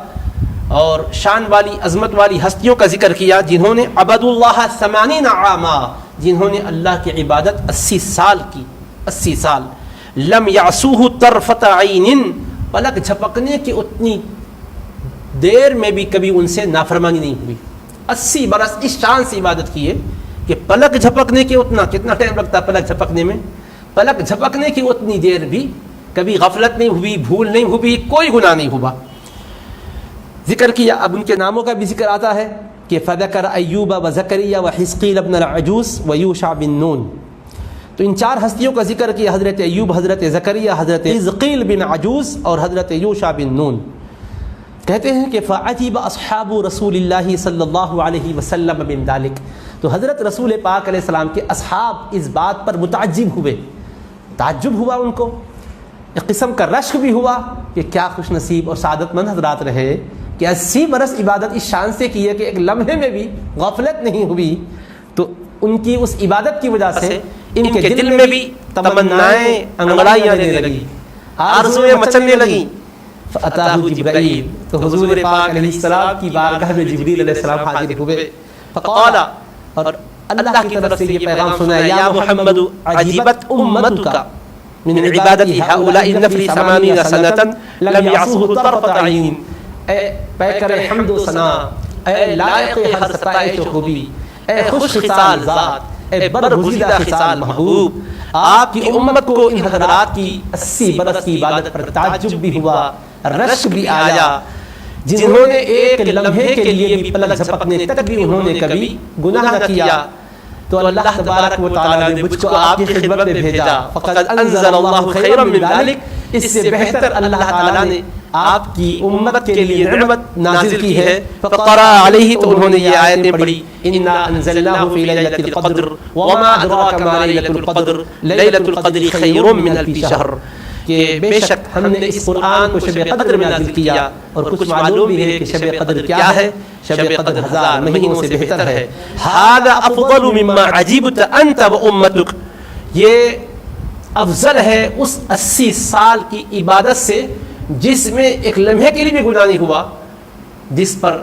[SPEAKER 2] اور شان والی عظمت والی ہستیوں کا ذکر کیا جنہوں نے عبد اللہ 80 عاما، جنہوں نے اللہ کی عبادت 80 سال کی، 80 سال. لم یعصوہ طرفۃ عین، پلک جھپکنے کی اتنی دیر میں بھی کبھی ان سے نافرمانی نہیں ہوئی. 80 برس اس شان سے عبادت کی ہے کہ پلک جھپکنے کے اتنا، کتنا ٹائم لگتا ہے پلک جھپکنے میں، پلک جھپکنے کی اتنی دیر بھی کبھی غفلت نہیں ہوئی، بھول نہیں ہوئی، کوئی گناہ نہیں ہوا. ذکر کیا. اب ان کے ناموں کا بھی ذکر آتا ہے کہ فذکر ایوب و زکریا و حزقیل ابن العجوز و یوشع بن نون. تو ان 4 ہستیوں کا ذکر کیا، حضرت ایوب، حضرت زکریا، حضرت حزقیل بن عجوز اور حضرت یوشع بن نون. کہتے ہیں کہ فعجب اصحاب رسول اللہ صلی اللہ علیہ وسلم من ذلک، تو حضرت رسول پاک علیہ السلام کے اصحاب اس بات پر متعجب ہوئے، تعجب ہوا ان کو، ایک قسم کا رشک بھی ہوا کہ کیا خوش نصیب اور سعادت مند حضرات رہے کہ 80 برس عبادت اس شان سے کی ہے کہ ایک لمحے میں بھی غفلت نہیں ہوئی. تو ان کی اس عبادت کی وجہ سے ان کے دل میں بھی تمنائیں انگڑائیاں دینے لگی، آرزویں مچلنے لگیں. فاتاہ جبرائیل، تو حضور پاک علیہ السلام کی بارگاہ میں جبریل علیہ السلام حاضر ہوئے. فقال، اور اللہ کی طرف سے یہ پیغام سنایا، یا محمد عجبت امتک من عبادت هؤلاء النفل 80 سنة لم يعصوه طرفة عين. اے پیکر حمد و ثنا، اے لائق ہر ستائش و خوبی، اے خوش خصال ذات، اے برگزیدہ خصال محبوب، آپ کی امت کو ان حضرات کی 80 برس کی عبادت پر تعجب بھی ہوا، رشک بھی آیا، جنہوں نے ایک لمحے کے لیے بھی پلک جھپکنے تک بھی انہوں نے کبھی گناہ نہ کیا. تو اللہ تبارک و تعالی نے مجھ کو آپ کی خدمت میں بھیجا. فقد انزل اللہ خیرا من ذلک، اس سے بہتر اللہ تعالی نے آپ کی امت کے لیے نعمت نازل کی ہے. فقرأ علیہ، تو انہوں نے یہ آیتیں پڑھی، انا انزلناہ فی لیلۃ القدر وما ادراک ما لیلۃ القدر لیلۃ القدر خیر من 1000 شہر، کہ بے شک ہم نے اس قرآن کو شب قدر میں نازل کیا. اور کچھ معلوم بھی ہے کہ شب قدر کیا ہے، شب قدر 1000 مہینوں سے بہتر ہے. ھذا افضل مما عجبت انت وامتک، یہ افضل ہے اس 80 سال کی عبادت سے جس میں ایک لمحے کے لیے بھی گناہ نہیں ہوا، جس پر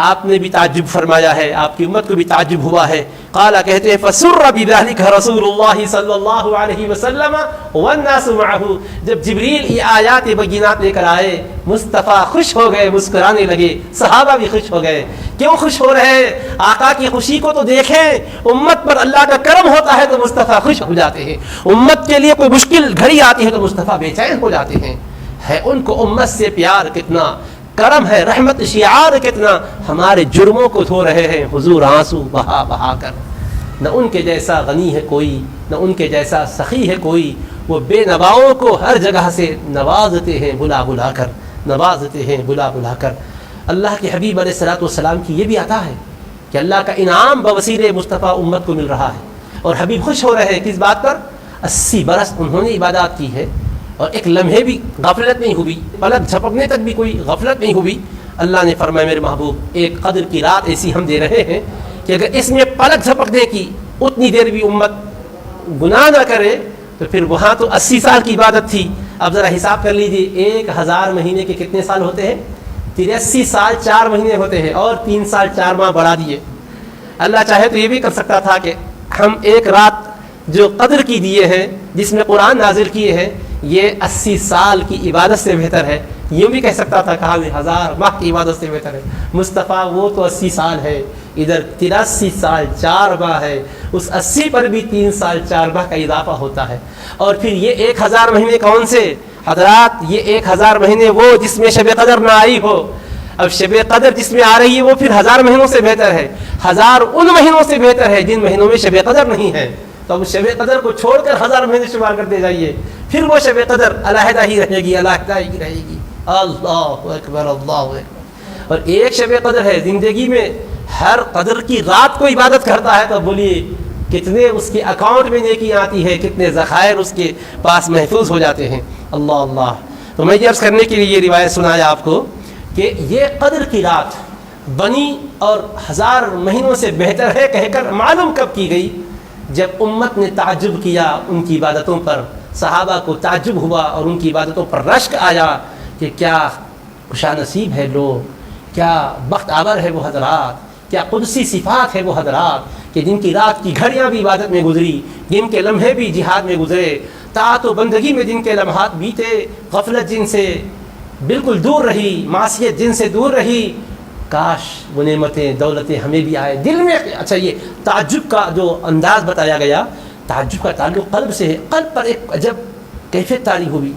[SPEAKER 2] آپ نے بھی تعجب فرمایا ہے، آپ کی امت کو بھی تعجب ہوا ہے. قال، کہتے ہیں فسر بذلک رسول اللہ صلی اللہ علیہ وسلم والناس معه، جب جبریل یہ آیات بینات لے کر آئے مصطفیٰ خوش ہو گئے، مسکرانے لگے، صحابہ بھی خوش ہو گئے. کیوں خوش ہو رہے ہیں؟ آقا کی خوشی کو تو دیکھیں، امت پر اللہ کا کرم ہوتا ہے تو مصطفیٰ خوش ہو جاتے ہیں، امت کے لیے کوئی مشکل گھڑی آتی ہے تو مصطفیٰ بے چین ہو جاتے ہیں. ہے ان کو امت سے پیار کتنا، کرم ہے، رحمت شعار کتنا. ہمارے جرموں کو دھو رہے ہیں حضور آنسو بہا بہا کر. نہ ان کے جیسا غنی ہے کوئی، نہ ان کے جیسا سخی ہے کوئی. وہ بے نواؤں کو ہر جگہ سے نوازتے ہیں بلا بلا کر، نوازتے ہیں بلا بلا کر. اللہ کے حبیب علیہ الصلوۃ والسلام کی یہ بھی عطا ہے کہ اللہ کا انعام بوسیلے مصطفیٰ امت کو مل رہا ہے. اور حبیب خوش ہو رہے ہیں کس بات پر؟ 80 برس انہوں نے عبادات کی ہے اور ایک لمحے بھی غفلت نہیں ہوئی، پلک جھپکنے تک بھی کوئی غفلت نہیں ہوئی۔ اللہ نے فرمایا میرے محبوب ایک قدر کی رات ایسی ہم دے رہے ہیں کہ اگر اس میں پلک جھپکنے کی اتنی دیر بھی امت گناہ نہ کرے تو پھر وہاں تو 80 سال کی عبادت تھی، اب ذرا حساب کر لیجیے 1000 مہینے کے کتنے سال ہوتے ہیں؟ 83 سال 4 مہینے ہوتے ہیں اور 3 سال 4 ماہ بڑھا دیے۔ اللہ چاہے تو یہ بھی کر سکتا تھا کہ ہم ایک رات جو قدر کی دیے ہیں جس میں قرآن نازل کیے ہیں یہ 80 سال کی عبادت سے بہتر ہے، یہ بھی کہہ سکتا تھا کہا 1000 ماہ کی عبادت سے بہتر ہے۔ مصطفیٰ وہ تو 80 سال ہے، ادھر 83 سال 4 ماہ ہے، اس 80 پر بھی 3 سال 4 ماہ کا اضافہ ہوتا ہے۔ اور پھر یہ 1000 مہینے کون سے حضرات؟ یہ 1000 مہینے وہ جس میں شب قدر نہ آئی ہو۔ اب شب قدر جس میں آ رہی ہے وہ پھر 1000 مہینوں سے بہتر ہے، 1000 ان مہینوں سے بہتر ہے جن مہینوں میں شب قدر نہیں ہے۔ تو اب شب قدر کو چھوڑ کر 1000 مہینے شمار کرتے جائیے، پھر وہ شب قدر علیحدہ ہی رہے گی، علیحدہ ہی رہے گی۔ اللہ اکبر اللہ اکبر۔ اور ایک شب قدر ہے زندگی میں ہر قدر کی رات کو عبادت کرتا ہے تو بولیے کتنے اس کے اکاؤنٹ میں نیکی آتی ہے، کتنے ذخائر اس کے پاس محفوظ ہو جاتے ہیں۔ اللہ اللہ۔ تو میں یہ عرض کرنے کے لیے یہ روایت سنایا آپ کو کہ یہ قدر کی رات بنی اور 1000 مہینوں سے بہتر ہے کہہ کر معلوم کب کی گئی؟ جب امت نے تعجب کیا ان کی عبادتوں پر، صحابہ کو تعجب ہوا اور ان کی عبادتوں پر رشک آیا کہ کیا خوشا نصیب ہے لوگ، کیا بخت آور ہے وہ حضرات، کیا قدسی صفات ہے وہ حضرات کہ جن کی رات کی گھڑیاں بھی عبادت میں گزری، جن کے لمحے بھی جہاد میں گزرے، طاعت و بندگی میں جن کے لمحات بیتے، غفلت جن سے بالکل دور رہی، معصیت جن سے دور رہی۔ کاش وہ نعمتیں دولتیں ہمیں بھی آئے دل میں۔ اچھا یہ تعجب کا جو انداز بتایا گیا، تعجب کا تعلق قلب سے ہے، قلب پر ایک عجب کیفیت طاری ہوئی،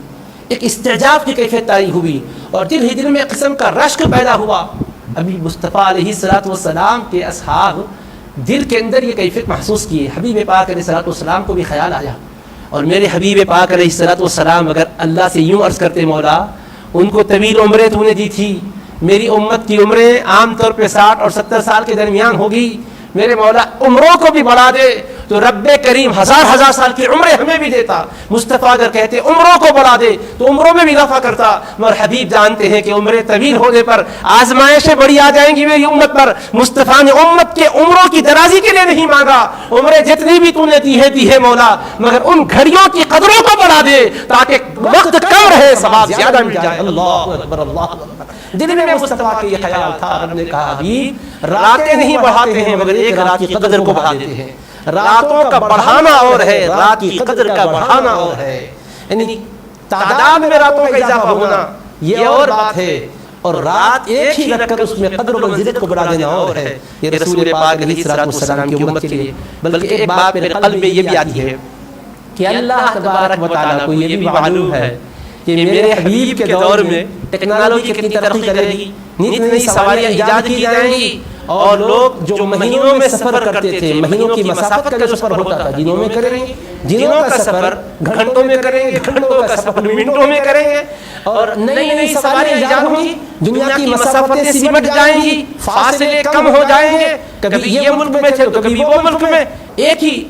[SPEAKER 2] ایک استعجاب کی کیفیت طاری ہوئی اور دل ہی دل میں ایک قسم کا رشک پیدا ہوا۔ ابھی مصطفیٰ علیہ الصلوۃ والسلام کے اصحاب دل کے اندر یہ کیفیت محسوس کیے، حبیب پاک علیہ الصلوۃ والسلام کو بھی خیال آیا اور میرے حبیب پاک علیہ الصلوۃ والسلام اگر اللہ سے یوں عرض کرتے مولا ان کو طویل عمریں تو نے دی تھی، میری امت کی عمریں عام طور پہ 60 اور 70 سال کے درمیان ہوگی، میرے مولا عمروں کو بھی بڑھا دے تو رب کریم ہزار سال کی عمریں ہمیں بھی دیتا۔ مصطفیٰ اگر کہتے عمروں کو بڑھا دے تو عمروں میں بھی اضافہ کرتا، مگر حبیب جانتے ہیں کہ عمریں طویل ہونے پر آزمائشیں بڑی آ جائیں گی میری امت پر۔ مصطفیٰ نے امت کے عمروں کی درازی کے لیے نہیں مانگا، عمریں جتنی بھی تو نے دی ہے مولا مگر ان گھڑیوں کی قدروں کو بڑھا دے تاکہ وقت کم رہے ثواب زیادہ مل جائے۔ اللہ اکبر اللہ اکبر۔ دل میں مصطفیٰ کے یہ خیال تھا، رب نے کہا حبیب راتیں نہیں بڑھاتے ہیں مگر ایک رات کی قدر کو بڑھا دیتے ہیں۔ راتوں کا بڑھانا اور ہے، رات کی قدر کا بڑھانا اور ہے، یعنی تعداد میں راتوں کا اضافہ ہونا یہ اور بات ہے، اور رات ایک ہی رکھ کر اس میں قدر و منزلت کو بڑھا دینا اور ہے۔ یہ رسول پاک علیہ الصلوۃ والسلام کی امت کے لیے، بلکہ ایک بات میرے قلب میں یہ بھی آتی ہے کہ اللہ تبارک و تعالیٰ کو یہ بھی معلوم ہے کہ میرے حبیب کے دور میں ٹیکنالوجی کتنی ترقی کرے گی، نئی نئی سواریاں ایجاد کی جائیں گی اور لوگ جو مہینوں میں سفر کرتے تھے، مہینوں کی مسافت کا جو سفر ہوتا تھا دنوں میں کریں گے، دنوں کا سفر گھنٹوں میں کریں گے، گھنٹوں کا سفر منٹوں میں کریں گے، اور نئی نئی سواریاں ایجاد ہوں گی، دنیا کی مسافتیں سمٹ جائیں گی، فاصلے کم ہو جائیں گے، کبھی یہ ملک میں تھے تو کبھی وہ ملک میں، ایک ہی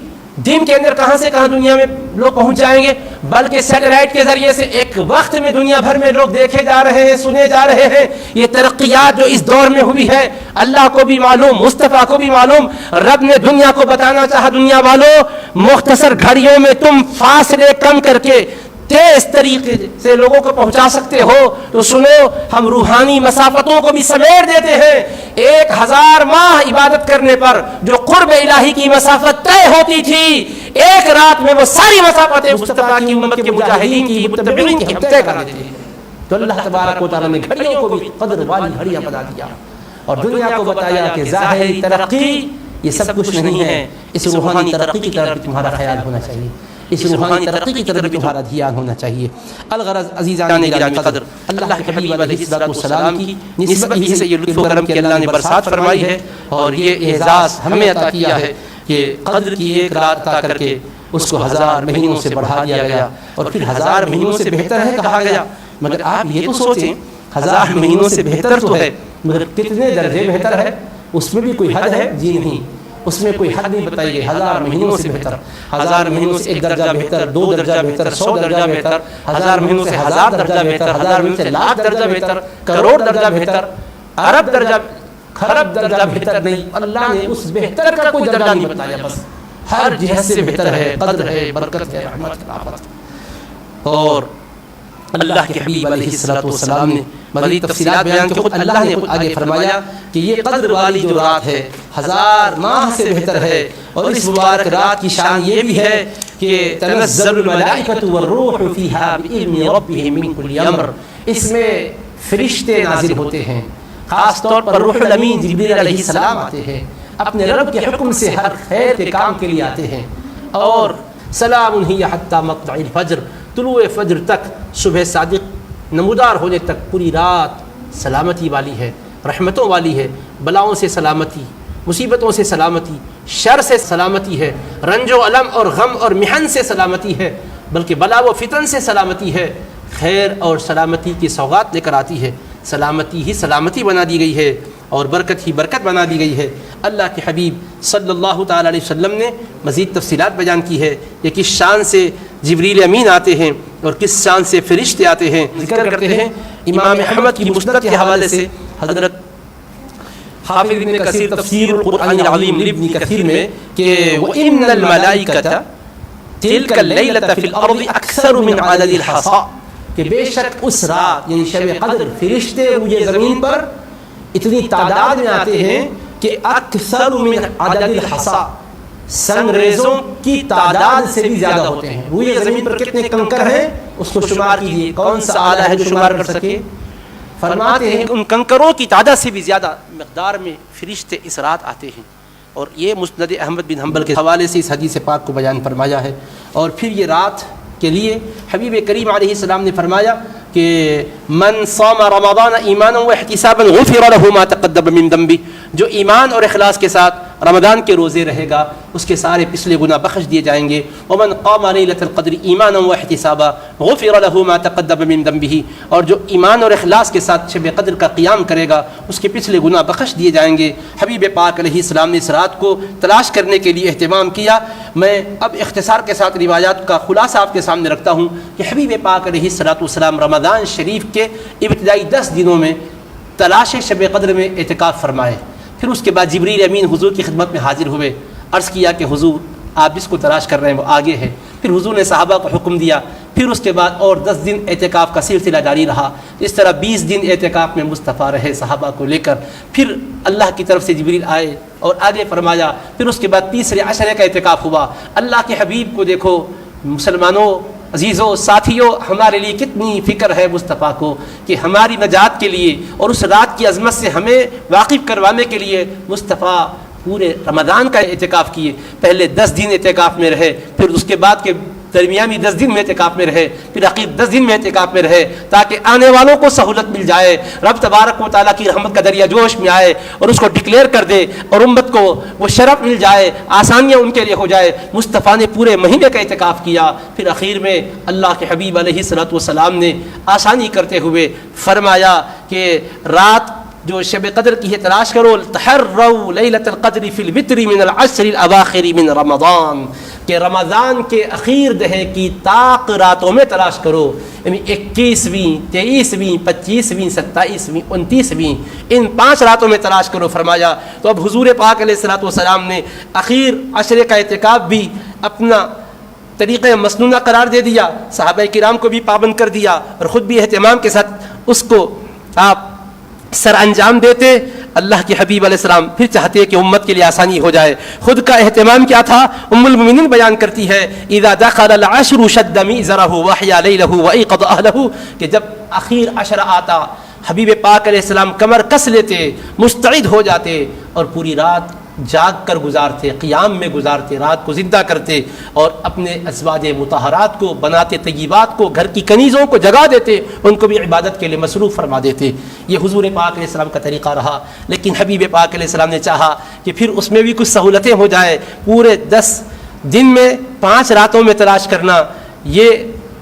[SPEAKER 2] دن کے اندر کہاں سے کہاں دنیا میں لوگ پہنچ جائیں گے، بلکہ سیٹلائٹ کے ذریعے سے ایک وقت میں دنیا بھر میں لوگ دیکھے جا رہے ہیں، سنے جا رہے ہیں۔ یہ ترقیات جو اس دور میں ہوئی ہے اللہ کو بھی معلوم، مصطفیٰ کو بھی معلوم، رب نے دنیا کو بتانا چاہا دنیا والوں مختصر گھڑیوں میں تم فاصلے کم کر کے تیز طریقے سے لوگوں کو پہنچا سکتے ہو تو سنو ہم روحانی مسافتوں کو بھی سمیٹ دیتے ہیں۔ 1000 ماہ عبادت کرنے پر جو قرب الہی کی مسافت طے ہوتی تھی ایک رات میں وہ ساری مسافتیں مصطفیٰ کی امت کے مجاہدین کی متبعین کی ہم طے کر دیتے ہیں۔ تو اللہ تبارک و تعالیٰ نے گھڑیوں کو بھی قدر والی گھڑیاں بنا دیا اور دنیا کو بتایا کہ ظاہری ترقی یہ سب کچھ نہیں ہے، اس روحانی ترقی کی طرف تمہارا خیال ہونا چاہیے، اس روحانی ترقی کی طرف تمہارا دھیان ہونا چاہیے۔ الغرض عزیزان گرامی قدر، اللہ کے حبیب علیہ الصلوۃ والسلام کی نسبت ہی سے یہ لطف و کرم کی اللہ نے برسات فرمائی ہے اور یہ اعزاز ہمیں عطا کیا ہے کہ قدر کی ایک رات عطا کر کے اس کو 1000 مہینوں سے بڑھا دیا گیا اور پھر 1000 مہینوں سے بہتر ہے کہا گیا۔ مگر آپ یہ تو سوچیں 1000 مہینوں سے بہتر تو ہے مگر کتنے درجے بہتر ہے، اس میں بھی کوئی حد ہے؟ جی نہیں، اس میں کوئی حد نہیں بتائی گئی. 1000 مہینوں سے بہتر, 1000 مہینوں سے 1 درجہ بہتر, 2 درجہ بہتر, 100 درجہ بہتر, 1000 مہینوں سے 1000 درجہ بہتر, 1000 مہینوں سے لاکھ درجہ بہتر, کروڑ درجہ بہتر, ارب درجہ, خرب درجہ بہتر نہیں. اللہ نے اس بہتر کا کوئی درجہ نہیں بتایا, بس ہر جہت سے بہتر ہے, قدر ہے, برکت ہے, رحمت ہے. اور اللہ کے حبیب علیہ الصلوۃ والسلام نے مزید تفصیلات بیان کی. خود اللہ نے خود آگے فرمایا کہ یہ قدر والی جو رات ہے 1000 ماہ سے بہتر ہے. اور اس مبارک رات کی شان یہ بھی ہے کہ تنزل الملائکۃ والروح فیہا بإذن ربہم من کل امر, اس میں فرشتے نازل ہوتے ہیں, خاص طور پر روح الامین جبریل علیہ السلام آتے ہیں, اپنے رب کے حکم سے ہر خیر کے کام کے لیے آتے ہیں. اور سلام ہی حتی مطلع الفجر, طلوع فجر تک, صبح صادق نمودار ہونے تک پوری رات سلامتی والی ہے, رحمتوں والی ہے, بلاؤں سے سلامتی, مصیبتوں سے سلامتی, شر سے سلامتی ہے, رنج و علم اور غم اور محن سے سلامتی ہے, بلکہ بلا و فتن سے سلامتی ہے, خیر اور سلامتی کی سوغات لے کر آتی ہے. سلامتی ہی سلامتی بنا دی گئی ہے اور برکت ہی برکت بنا دی گئی ہے. اللہ کے حبیب صلی اللہ تعالی علیہ وسلم نے مزید تفصیلات بیان کی ہے کہ کس شان سے جبریل امین آتے ہیں اور کس شان سے فرشتے آتے ہیں. ذکر کرتے ہیں امام احمد کی مسند کے حوالے سے, حضرت حافظ ابن کثیر تفسیر القرآن العظیم ابن کثیر میں کہ وَإِنَّ الْمَلَائِكَةَ تِلْكَ اللَّيْلَةَ فِي الْأَرْضِ أَكْثَرُ مِنْ عَدَدِ الْحَصَىٰ, کہ بے شک اس رات یعنی شب قدر فرشتے روئے زمین پر اتنی تعداد میں آتے ہیں کہ اکثر من عدد الحصا, سنگریزوں کی تعداد سے بھی زیادہ ہوتے ہیں. روئے زمین پر کتنے کنکر ہیں اس کو شمار کیجیے, کون سا آلہ ہے جو شمار کر سکے. فرماتے ہیں کہ ان کنکروں کی تعداد سے بھی زیادہ مقدار میں فرشتے اس رات آتے ہیں. اور یہ مسند احمد بن حنبل کے حوالے سے اس حدیث پاک کو بیان فرمایا ہے. اور پھر یہ رات کے لیے حبیب کریم علیہ السلام نے فرمایا کہ من صام رمضان ایمانا واحتسابا غفر له ما تقدم من ذنبه, جو ایمان اور اخلاص کے ساتھ رمضان کے روزے رہے گا اس کے سارے پچھلے گناہ بخش دیے جائیں گے. ومن قام ليلة القدر ایمانا واحتسابا غفر له ما تقدم من ذنبه, اور جو ایمان اور اخلاص کے ساتھ شب قدر کا قیام کرے گا اس کے پچھلے گناہ بخش دیے جائیں گے. حبیب پاک علیہ السلام نے اس رات کو تلاش کرنے کے لیے اہتمام کیا. میں اب اختصار کے ساتھ روایات کا خلاصہ آپ کے سامنے رکھتا ہوں کہ حبیب پاک علیہ السلام رمضان شریف کے ابتدائی 10 دنوں میں تلاش شب قدر میں اعتکاف فرمائے. پھر اس کے بعد جبریل امین حضور کی خدمت میں حاضر ہوئے, عرض کیا کہ حضور آپ جس کو تلاش کر رہے ہیں وہ آگے ہے. پھر حضور نے صحابہ کو حکم دیا. پھر اس کے بعد اور 10 دن اعتکاف کا سلسلہ جاری رہا. اس طرح 20 دن اعتکاف میں مصطفیٰ رہے صحابہ کو لے کر. پھر اللہ کی طرف سے جبریل آئے اور آگے فرمایا. پھر اس کے بعد تیسرے عشرے کا اعتکاف ہوا. اللہ کے حبیب کو دیکھو مسلمانوں, عزیزوں, ساتھیوں, ہمارے لیے کتنی فکر ہے مصطفیٰ کو کہ ہماری نجات کے لیے اور اس رات کی عظمت سے ہمیں واقف کروانے کے لیے مصطفیٰ پورے رمضان کا اعتکاف کیے. پہلے 10 دن اعتکاف میں رہے, پھر اس کے بعد کے درمیانی 10 دن میں اعتکاف میں رہے, پھر عقیب 10 دن میں اعتکاف میں رہے تاکہ آنے والوں کو سہولت مل جائے, رب تبارک و تعالیٰ کی رحمت کا دریا جوش میں آئے اور اس کو ڈکلیئر کر دے اور امت کو وہ شرف مل جائے, آسانیاں ان کے لیے ہو جائے. مصطفیٰ نے پورے مہینے کا اعتکاف کیا. پھر اخیر میں اللہ کے حبیب علیہ الصلوۃ والسلام نے آسانی کرتے ہوئے فرمایا کہ رات جو شب قدر کی ہے تلاش کرو, تحروا لیلۃ القدر فی الوتر من العشر الاواخر من رمضان, کہ رمضان کے اخیر دہے کی طاق راتوں میں تلاش کرو. یعنی 21ویں, 23ویں, 25ویں, 27ویں, 29ویں, ان 5 راتوں میں تلاش کرو فرمایا. تو اب حضور پاک علیہ الصلوۃ والسلام نے اخیر عشرے کا اعتکاف بھی اپنا طریقہ مسنونہ قرار دے دیا, صحابہ کرام کو بھی پابند کر دیا اور خود بھی اہتمام کے ساتھ اس کو آپ سر انجام دیتے. اللہ کے حبیب علیہ السلام پھر چاہتے کہ امت کے لیے آسانی ہو جائے. خود کا اہتمام کیا تھا, ام المؤمنین بیان کرتی ہے اذا دخل العشر شد میزرہ واحیا لیلہ وایقظ اہلہ, کہ جب اخیر عشر آتا حبیب پاک علیہ السلام کمر کس لیتے, مستعد ہو جاتے اور پوری رات جاگ کر گزارتے, قیام میں گزارتے, رات کو زندہ کرتے اور اپنے ازواج مطہرات کو, بناتے طیبات کو, گھر کی کنیزوں کو جگا دیتے, ان کو بھی عبادت کے لیے مصروف فرما دیتے. یہ حضور پاک علیہ السلام کا طریقہ رہا. لیکن حبیب پاک علیہ السلام نے چاہا کہ پھر اس میں بھی کچھ سہولتیں ہو جائیں. پورے 10 دن میں 5 راتوں میں تلاش کرنا, یہ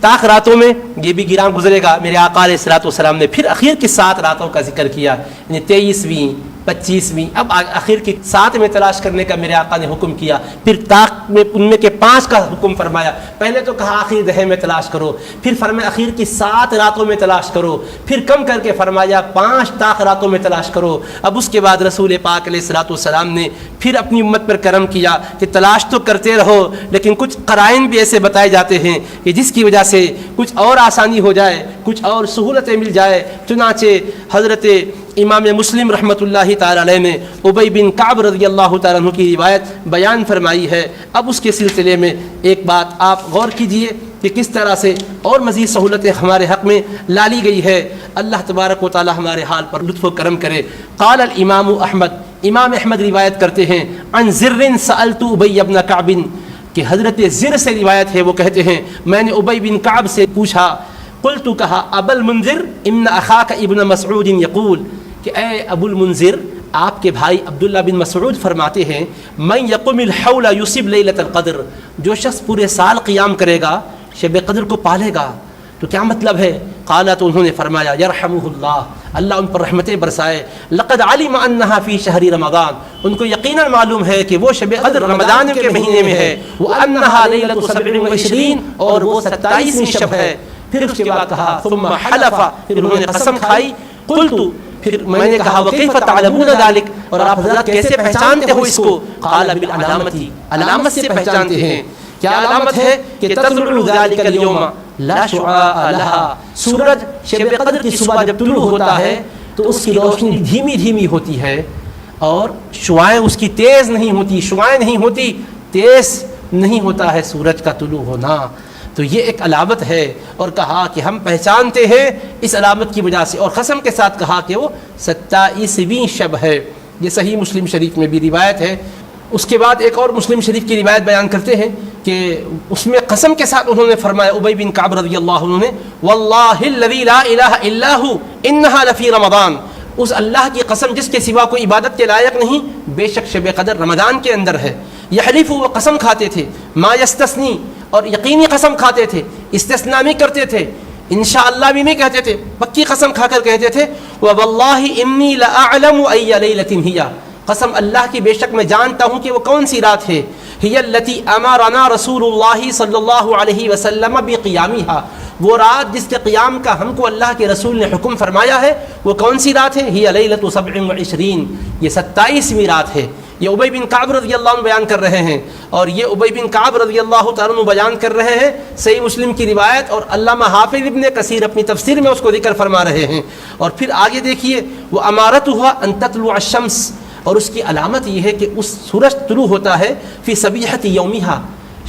[SPEAKER 2] طاق راتوں میں یہ بھی گراں گزرے گا. میرے آقا علیہ الصلوۃ والسلام نے پھر اخیر کی 7 راتوں کا ذکر کیا, یعنی 23ویں, 25ویں. اب آخر کی 7 میں تلاش کرنے کا میرے آقا نے حکم کیا. پھر طاق میں ان میں کے 5 کا حکم فرمایا. پہلے تو کہا آخری دہے میں تلاش کرو, پھر فرمایا آخر کی 7 راتوں میں تلاش کرو, پھر کم کر کے فرمایا 5 طاق راتوں میں تلاش کرو. اب اس کے بعد رسول پاک علیہ الصلوۃ والسلام نے پھر اپنی امت پر کرم کیا کہ تلاش تو کرتے رہو, لیکن کچھ قرائن بھی ایسے بتائے جاتے ہیں کہ جس کی وجہ سے کچھ اور آسانی ہو جائے, کچھ اور سہولتیں مل جائے. چنانچہ حضرت امام مسلم رحمۃ اللہ تعالی علیہ نے ابی بن کعب رضی اللہ تعالیٰ عنہ کی روایت بیان فرمائی ہے. اب اس کے سلسلے میں ایک بات آپ غور کیجئے کہ کس طرح سے اور مزید سہولتیں ہمارے حق میں لالی گئی ہے. اللہ تبارک و تعالی ہمارے حال پر لطف و کرم کرے. قال الامام احمد, امام احمد روایت کرتے ہیں عن زر سألت ابی بن کعب, کہ حضرت زر سے روایت ہے, وہ کہتے ہیں میں نے ابی بن کعب سے پوچھا, قلت کہا ابا المنذر ان اخاک ابن مسعود یقول, کہ اے ابو المنذر آپ کے بھائی عبداللہ بن مسعود فرماتے ہیں من یقم الحول یصب لیلۃ القدر, جو شخص پورے سال قیام کرے گا شب قدر کو پالے گا. تو کیا مطلب ہے؟ قال, تو انہوں نے فرمایا یرحمہ اللہ, اللہ ان پر رحمتیں برسائے. لقد علم انہا فی شہر رمضان, ان کو یقیناً معلوم ہے کہ وہ شب قدر رمضان کے مہینے میں ہے. وانہا لیلۃ 27, اور وہ 27ویں شب ہے. پھر اس کے بعد کہا ثم حلف, پھر انہوں نے قسم کھائی. قلت, پھر میں نے کہا وکیف تعلمون ذلک, اور آپ حضرات کیسے پہچانتے ہو اس کو؟ قال بالعلامت, علامت سے پہچانتے ہیں. کیا علامت ہے؟ کہ تطلع ذلک اليوم لا شعاع لها, سورج شب قدر کی صبح جب طلوع ہوتا ہے تو اس کی روشنی دھیمی دھیمی ہوتی ہے اور شعاعیں اس کی تیز نہیں ہوتی, شعاعیں نہیں ہوتی, تیز نہیں ہوتا ہے سورج کا طلوع ہونا. تو یہ ایک علامت ہے, اور کہا کہ ہم پہچانتے ہیں اس علامت کی وجہ سے, اور قسم کے ساتھ کہا کہ وہ 27ویں شب ہے. یہ صحیح مسلم شریف میں بھی روایت ہے. اس کے بعد ایک اور مسلم شریف کی روایت بیان کرتے ہیں کہ اس میں قسم کے ساتھ انہوں نے فرمایا, ابی بن کعب رضی اللہ عنہ نے, واللہ الذی لا الہ الا ہو انہا لفی رمضان, اس اللہ کی قسم جس کے سوا کوئی عبادت کے لائق نہیں, بے شک شب قدر رمضان کے اندر ہے. یحلف, وہ قسم کھاتے تھے, ما یستثنی, اور یقینی قسم کھاتے تھے, استثناء نہیں کرتے تھے, انشاءاللہ بھی نہیں کہتے تھے, پکی قسم کھا کر کہتے تھے. واللہ انی لاعلم ای لیلۃ ہی, قسم اللہ کی بے شک میں جانتا ہوں کہ وہ کون سی رات ہے. ہی التی امرنا رسول اللہ صلی اللہ علیہ وسلم بقیامہا, وہ رات جس کے قیام کا ہم کو اللہ کے رسول نے حکم فرمایا ہے, وہ کون سی رات ہے؟ ہی لیلۃ 27, یہ 27ویں رات ہے. یہ ابی بن کعب رضی اللہ عنہ بیان کر رہے ہیں, اور یہ ابی بن کعب رضی اللہ تعالیٰ عنہ بیان کر رہے ہیں صحیح مسلم کی روایت, اور علامہ حافظ ابن کثیر اپنی تفسیر میں اس کو ذکر فرما رہے ہیں. اور پھر آگے دیکھیے, وہ امارتھا ان تطلع الشمس, اور اس کی علامت یہ ہے کہ اس سورج طلوع ہوتا ہے فی صبیحۃ یومہا,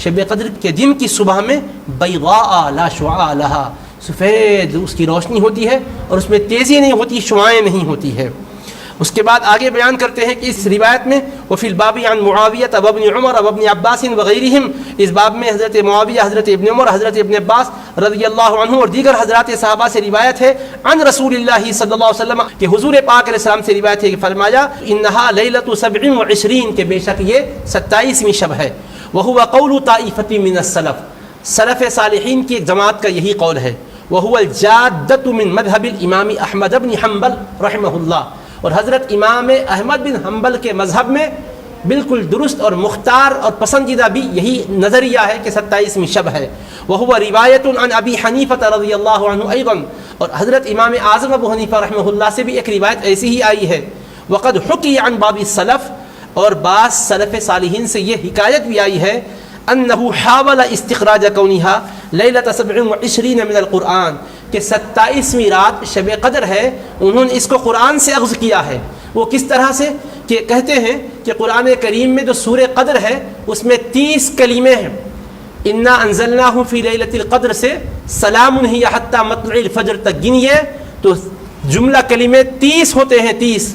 [SPEAKER 2] شب قدر کے دن کی صبح میں, بیضاء لا شعاع لہا, سفید اس کی روشنی ہوتی ہے اور اس میں تیزی نہیں ہوتی, شعاعیں نہیں ہوتی ہے. اس کے بعد آگے بیان کرتے ہیں کہ اس روایت میں وفی الباب عن معاویہ وابن عمر وابن عباس وغیرہم, اس باب میں حضرت معاویہ, حضرت ابن عمر, حضرت ابن عباس رضی اللہ عنہ اور دیگر حضرات صحابہ سے روایت ہے عن رسول اللہ صلی اللہ علیہ وسلم, کہ حضور پاک علیہ السلام سے روایت ہے کہ فرمایا انہا لیلۃ 27, کہ بے شک یہ 27ویں شب ہے. وہو قول طائفۃ من السلف, سلف صالحین کی ایک جماعت کا یہی قول ہے. وہو الجادۃ من مذہب الامام احمد بن حنبل رحمہ اللہ, اور حضرت امام احمد بن حنبل کے مذہب میں بالکل درست اور مختار اور پسندیدہ بھی یہی نظریہ ہے کہ 27ویں شب ہے. وہو روایت عن ابی حنیفہ رضی اللہ عنہ ایضا, اور حضرت امام اعظم ابو حنیفہ رحمہ اللہ سے بھی ایک روایت ایسی ہی آئی ہے. وقد حکی عن بعض السلف, اور بعض سلف صالحین سے یہ حکایت بھی آئی ہے, انہ حاول استخراج کونہا لیلۃ 27 من القرآن, کہ 27ویں رات شب قدر ہے, انہوں نے اس کو قرآن سے اخذ کیا ہے. وہ کس طرح سے؟ کہ کہتے ہیں کہ قرآن کریم میں جو سورہ قدر ہے اس میں 30 کلمے ہیں. انا انزلناہ فی لیلۃ القدر سے سلام ہی حتی مطلع الفجر تک گنیے تو جملہ کلمے 30 ہوتے ہیں, 30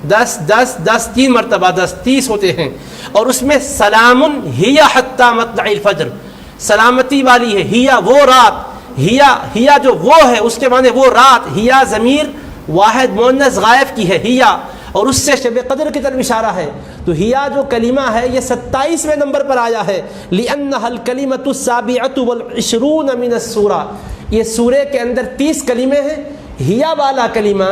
[SPEAKER 2] 10 10 10 3 مرتبہ 10 30 ہوتے ہیں. اور اس میں سلام ہی حتی مطلع الفجر, سلامتی والی ہے, ہیا وہ رات, ہیا جو وہ ہے اس کے معنی وہ رات, ہیا ضمیر واحد مؤنث غائب کی ہے ہیا, اور اس سے شب قدر کی طرف اشارہ ہے. تو ہیا جو کلمہ ہے یہ 27ویں نمبر پر آیا ہے. لأنها الکلمۃ السابعۃ والعشرون من السورہ, یہ سورہ کے اندر 30 کلمے ہیں, ہیا والا کلمہ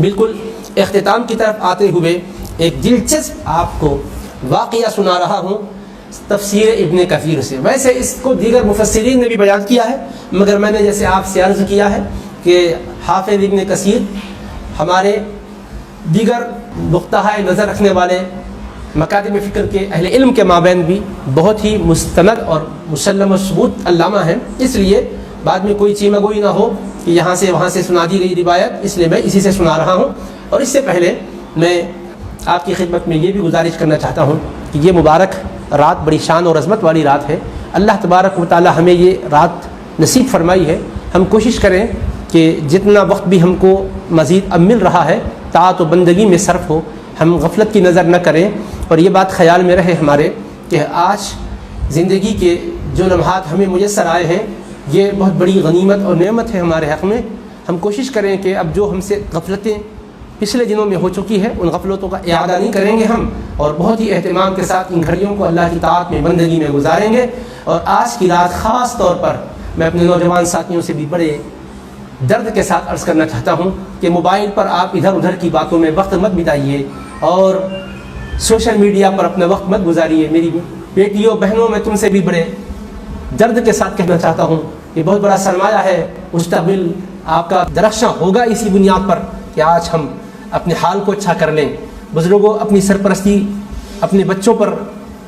[SPEAKER 2] بالکل اختتام کی طرف آتے ہوئے ایک دلچسپ آپ کو واقعہ سنا رہا ہوں تفسیر ابن کثیر سے. ویسے اس کو دیگر مفسرین نے بھی بیان کیا ہے، مگر میں نے جیسے آپ سے عرض کیا ہے کہ حافظ ابن کثیر ہمارے دیگر نقطہ نظر رکھنے والے مکاتب فکر کے اہل علم کے مابین بھی بہت ہی مستند اور مسلم و ثبوت علامہ ہیں، اس لیے بعد میں کوئی چیمہ گوئی نہ ہو کہ یہاں سے وہاں سے سنا دی گئی روایت، اس لیے میں اسی سے سنا رہا ہوں. اور اس سے پہلے میں آپ کی خدمت میں یہ بھی گزارش کرنا چاہتا ہوں کہ یہ مبارک رات بڑی شان اور عظمت والی رات ہے. اللہ تبارک و تعالی ہمیں یہ رات نصیب فرمائی ہے. ہم کوشش کریں کہ جتنا وقت بھی ہم کو مزید اب مل رہا ہے طاعت و بندگی میں صرف ہو، ہم غفلت کی نظر نہ کریں. اور یہ بات خیال میں رہے ہمارے کہ آج زندگی کے جو لمحات ہمیں میسر آئے ہیں یہ بہت بڑی غنیمت اور نعمت ہے ہمارے حق میں. ہم کوشش کریں کہ اب جو ہم سے غفلتیں پچھلے دنوں میں ہو چکی ہے ان غفلتوں کا اعادہ نہیں کریں گے ہم، اور بہت ہی اہتمام کے ساتھ ان گھڑیوں کو اللہ کی طاعت میں بندگی میں گزاریں گے. اور آج کی رات خاص طور پر میں اپنے نوجوان ساتھیوں سے بھی بڑے درد کے ساتھ عرض کرنا چاہتا ہوں کہ موبائل پر آپ ادھر ادھر کی باتوں میں وقت مت بتائیے اور سوشل میڈیا پر اپنا وقت مت گزاریے. میری بیٹیوں بہنوں میں تم سے بھی بڑے درد کے ساتھ کہنا چاہتا ہوں یہ بہت بڑا سرمایہ ہے، مستقبل آپ کا درخشاں ہوگا اسی بنیاد پر کہ آج ہم اپنے حال کو اچھا کر لیں. بزرگوں اپنی سرپرستی اپنے بچوں پر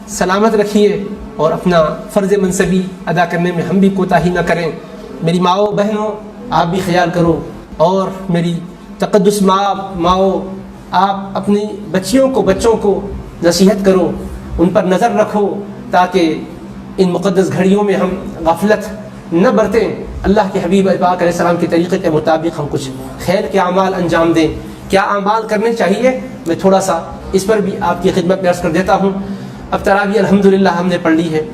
[SPEAKER 2] سلامت رکھیے اور اپنا فرض منصبی ادا کرنے میں ہم بھی کوتاہی نہ کریں. میری ماؤں بہنوں آپ بھی خیال کرو، اور میری تقدس ماؤں آپ اپنی بچوں کو نصیحت کرو، ان پر نظر رکھو تاکہ ان مقدس گھڑیوں میں ہم غفلت نہ برتیں. اللہ کے حبیب پاک علیہ السلام کے طریقے کے مطابق ہم کچھ خیر کے اعمال انجام دیں. کیا اعمال کرنے چاہیے میں تھوڑا سا اس پر بھی آپ کی خدمت میں عرض کر دیتا ہوں. اب تراویح الحمدللہ ہم نے پڑھ لی ہے،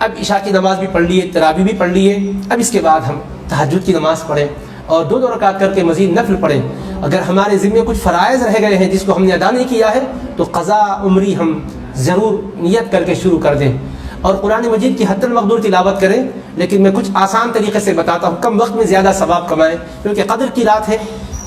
[SPEAKER 2] اب عشاء کی نماز بھی پڑھ لی ہے، تراویح بھی پڑھ لی ہے. اب اس کے بعد ہم تہجد کی نماز پڑھیں اور 2 رکعت کر کے مزید نفل پڑھیں. اگر ہمارے ذمے کچھ فرائض رہ گئے ہیں جس کو ہم نے ادا نہیں کیا ہے تو قضا عمری ہم ضرور نیت کر کے شروع کر دیں. اور قرآن مجید کی حد المقدور تلاوت کریں، لیکن میں کچھ آسان طریقے سے بتاتا ہوں، کم وقت میں زیادہ ثواب کمائیں، کیونکہ قدر کی رات ہے.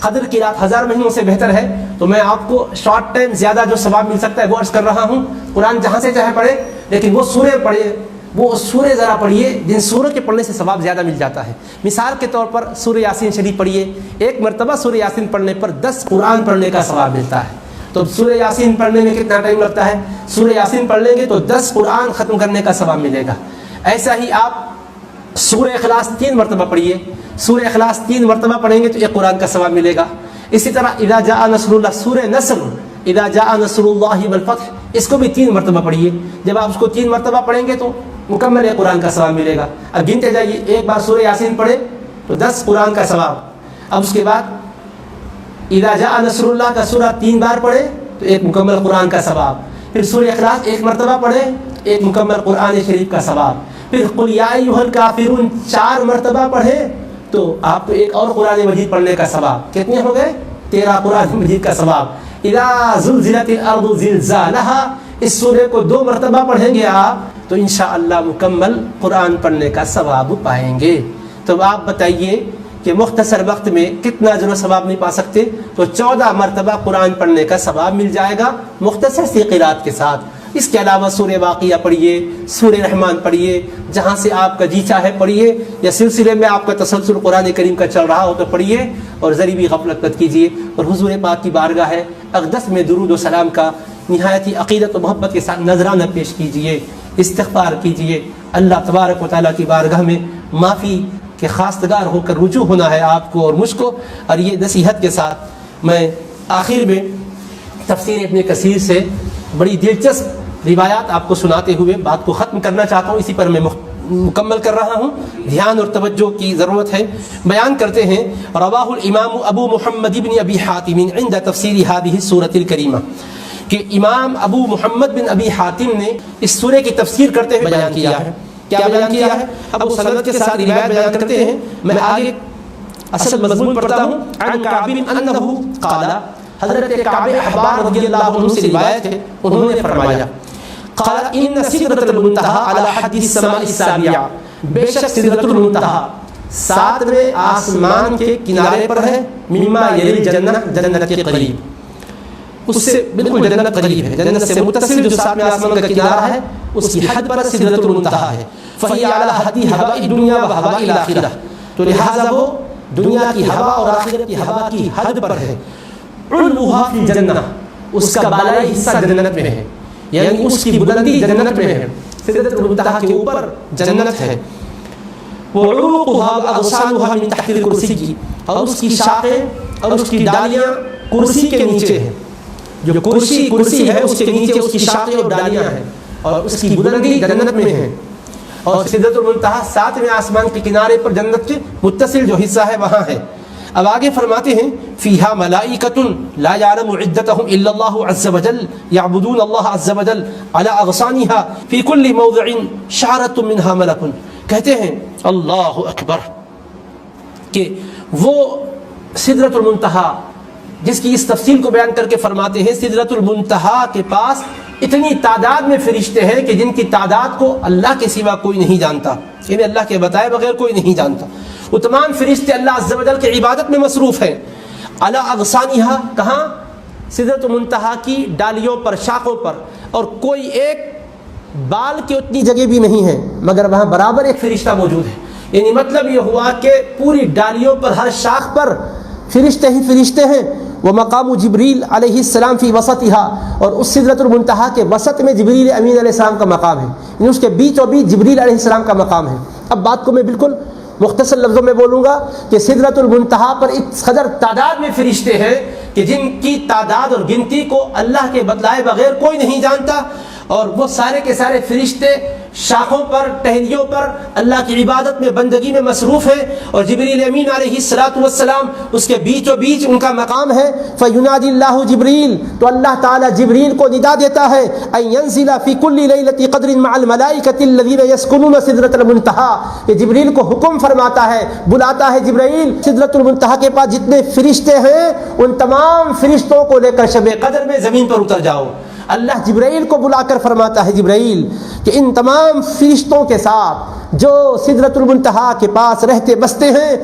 [SPEAKER 2] قدر کی رات 1000 مہینوں سے بہتر ہے. تو میں آپ کو شارٹ ٹائم زیادہ جو ثواب مل سکتا ہے وہ عرض کر رہا ہوں. قرآن جہاں سے چاہے پڑھے، لیکن وہ سورے پڑھے، وہ سورے ذرا پڑھیے جن سوروں کے پڑھنے سے ثواب زیادہ مل جاتا ہے. مثال کے طور پر سورہ یاسین شریف پڑھیے، 1 مرتبہ سورہ یاسین پڑھنے پر 10 قرآن پڑھنے کا ثواب ملتا ہے. تو سورہ یاسین پڑھنے میں کتنا ٹائم لگتا ہے؟ سورہ یاسین پڑھ لیں گے تو 10 قرآن ختم کرنے کا ثواب ملے گا. ایسا ہی آپ سورہ اخلاص 3 مرتبہ پڑھیے، سورہ اخلاص 3 مرتبہ پڑھیں گے تو 1 قرآن کا ثواب ملے گا. اسی طرح اذا جاء نصر اللہ، سورہ نصر، اذا جاء نصر اللہ والفتح، اس کو بھی 3 مرتبہ پڑھیے. جب آپ اس کو 3 مرتبہ پڑھیں گے تو مکمل 1 قرآن کا ثواب ملے گا. اب گنتے جائیے، ایک بار سورہ یاسین پڑھے تو 10 قرآن کا ثواب. اب اس کے بعد اذا جاء نصر اللہ کا سورہ 3 بار پڑھے تو 1 مکمل قرآن کا ثواب. پھر سورہ اخلاص 1 مرتبہ پڑھے، 1 مکمل قرآن شریف کا ثواب. پھر قل یا ایھا الکافرون 4 مرتبہ پڑھے تو آپ کو 1 اور قرآن مجید پڑھنے کا ثواب. کتنے ہو گئے؟ 13 قرآن مجید کا ثواب. اذا زلزلت الارض زلزالها، اس سورے کو 2 مرتبہ پڑھیں گے آپ تو انشاءاللہ مکمل قرآن پڑھنے کا ثواب پائیں گے. تو آپ بتائیے کہ مختصر وقت میں کتنا اجر و ثواب نہیں پا سکتے؟ تو 14 مرتبہ قرآن پڑھنے کا ثواب مل جائے گا مختصر سی قرات کے ساتھ. اس کے علاوہ سورہ واقعہ پڑھیے، سورہ رحمان پڑھیے، جہاں سے آپ کا جی چاہے پڑھیے، یا سلسلے میں آپ کا تسلسل قرآن کریم کا چل رہا ہو تو پڑھیے، اور ذری بھی غفلت مت کیجیے. اور حضور پاک کی بارگاہ ہے اقدس میں درود و سلام کا نہایت ہی عقیدت و محبت کے ساتھ نذرانہ پیش کیجیے، استغفار کیجیے. اللہ تبارک و تعالیٰ کی بارگاہ میں معافی کے خواستگار ہو کر رجوع ہونا ہے آپ کو اور مجھ کو. اور یہ نصیحت کے ساتھ میں آخر میں تفسیر ابن کثیر سے بڑی دلچسپ روایات آپ کو سناتے ہوئے بات کو ختم کرنا چاہتا ہوں. اسی پر میں مکمل کر رہا ہوں، دھیان اور توجہ کی ضرورت ہے. بیان کرتے ہیں رواہ الامام ابو محمد بن ابی حاتم عند تفسیر هذه السورة الکریمہ، کہ امام ابو محمد بن ابی حاتم نے اس سورے کی تفسیر کرتے ہوئے بیان کیا ہے. کیا بیان کیا ہے؟ ابو سند کے ساتھ روایت بیان کرتے ہیں. میں آگے اصل مضمون پڑھتا ہوں. عن کعب انہ قال، حضرت کعب احبار رضی اللہ عنہ سے روایت ہے، انہوں نے فرمایا قال ان سدرۃ المنتہی علی حد السماء السابعہ، بے شک سدرۃ المنتہی 7ویں آسمان کے کنارے پر ہے، مما یلی جنت، جنت کے قریب، اس سے بالکل جنت قریب ہے، جنت سے متصل جو 7ویں آسمان کا کنارہ ہے اس کی حد پر سدرۃ المنتہی ہے۔ فہی علی حد ہوا الدنیا و ہوا الاخرہ، تو لہذا وہ دنیا کی ہوا اور آخرت کی ہوا کی حد پر ہے۔ علوھا فی الجنہ، اس کا بالائی حصہ جنت میں ہے، یعنی اس کی بلندی جنت میں ہے، سدرۃ المنتہی کے اوپر جنت ہے۔ وعروقها واغصانها من تحت الکرسی، اور اس کی شاخیں اور اس کی ڈالیاں کرسی کے نیچے ہیں، جو کرسی ہے اس کے نیچے اس کی شاخیں اور ڈالیاں ہیں، اور اس کی بلندی جنت میں ہے۔ اور سدرۃ المنتہی 7ویں آسمان کے کنارے پر جنت کے متصل جو حصہ ہے وہاں ہے۔ اب آگے فرماتے ہیں فیہا ملائکۃ لا یعلم عدتہم الا اللہ عز وجل یعبدون اللہ عز وجل علی اغصانها فی کل موضع شعرۃ منها ملک، کہتے ہیں اللہ اکبر کہ وہ سدرۃ المنتہی جس کی اس تفصیل کو بیان کر کے فرماتے ہیں سدرۃ المنتہی کے پاس اتنی تعداد میں فرشتے ہیں کہ جن کی تعداد کو اللہ کے سوا کوئی نہیں جانتا، یعنی اللہ کے بتائے بغیر کوئی نہیں جانتا۔ وہ تمام فرشتے اللہ عز و جل کی عبادت میں مصروف ہیں۔ علی اغصانہا، کہاں؟ سدرۃ المنتہی کی ڈالیوں پر، شاخوں پر، اور کوئی ایک بال کی اتنی جگہ بھی نہیں ہے مگر وہاں برابر ایک فرشتہ موجود ہے۔ یعنی مطلب یہ ہوا کہ پوری ڈالیوں پر، ہر شاخ پر فرشتے ہی فرشتے ہیں۔ ومقام جبریل علیہ السلام فی وسطها، اور اس سدرۃ المنتہی کے وسط میں جبریل امین علیہ السلام کا مقام ہے، یعنی اس کے بیچوں بیچ جبریل علیہ السلام کا مقام ہے۔ اب بات کو میں بالکل مختصر لفظوں میں بولوں گا کہ سدرۃ المنتہی پر اس قدر تعداد میں فرشتے ہیں کہ جن کی تعداد اور گنتی کو اللہ کے بتلائے بغیر کوئی نہیں جانتا، اور وہ سارے کے سارے فرشتے شاخوں پر، ٹہنیوں پر اللہ کی عبادت میں، بندگی میں مصروف ہیں، اور جبریل امین علیہ السلام اس کے بیچوں بیچ ان کا مقام ہے۔ فینادی اللہ جبریل، تو اللہ تعالیٰ جبریل کو ندا دیتا ہے ان ینزل فی کل لیلۃ قدر مع الملائکۃ الذین یسکنون سدرۃ المنتہی، کہ جبریل کو حکم فرماتا ہے، بلاتا ہے جبریل سدرۃ المنتہی کے پاس جتنے فرشتے ہیں ان تمام فرشتوں کو لے کر شب قدر میں زمین پر اتر جاؤ۔ اللہ جبرائیل کو بلا کر فرماتا ہے جبرائیل کہ ان تمام فرشتوں کے ساتھ جو سدرۃ المنتہی کے پاس رہتے بستے ہیں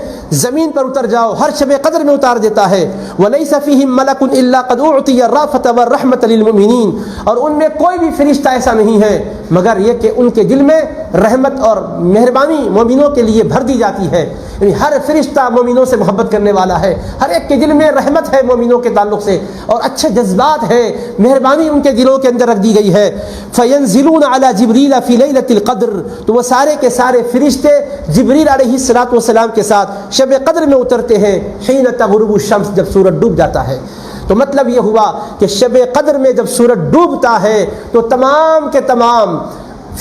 [SPEAKER 2] زمین پر اتر جاؤ، ہر شب قدر میں اتار دیتا ہے۔ وَلَيْسَ فِيهِمْ مَلَكٌ إِلَّا قَدْ أُعْطِيَ الرَّأْفَةَ وَالرَّحْمَةَ لِلْمُؤْمِنِينَ، اور ان میں کوئی بھی فرشتہ ایسا نہیں ہے مگر یہ کہ ان کے دل میں رحمت اور مہربانی مومنوں کے لیے بھر دی جاتی ہے، یعنی ہر فرشتہ مومنوں سے محبت کرنے والا ہے، ہر ایک کے دل میں رحمت ہے مومنوں کے تعلق سے، اور اچھے جذبات ہے، مہربانی ان کے دلوں کے اندر رکھ دی گئی ہے۔ فَيَنزِلُونَ عَلَى جِبْرِيلَ فِي لَيْلَةِ الْقَدْرِ، تو وہ سارے کے سارے فرشتے جبریل علیہ السلام کے ساتھ شب قدر میں اترتے ہیں، حین تغرب الشمس، جب سورج ڈوب جاتا ہے۔ تو مطلب یہ ہوا کہ شب قدر میں جب سورج ڈوبتا ہے تو تمام کے تمام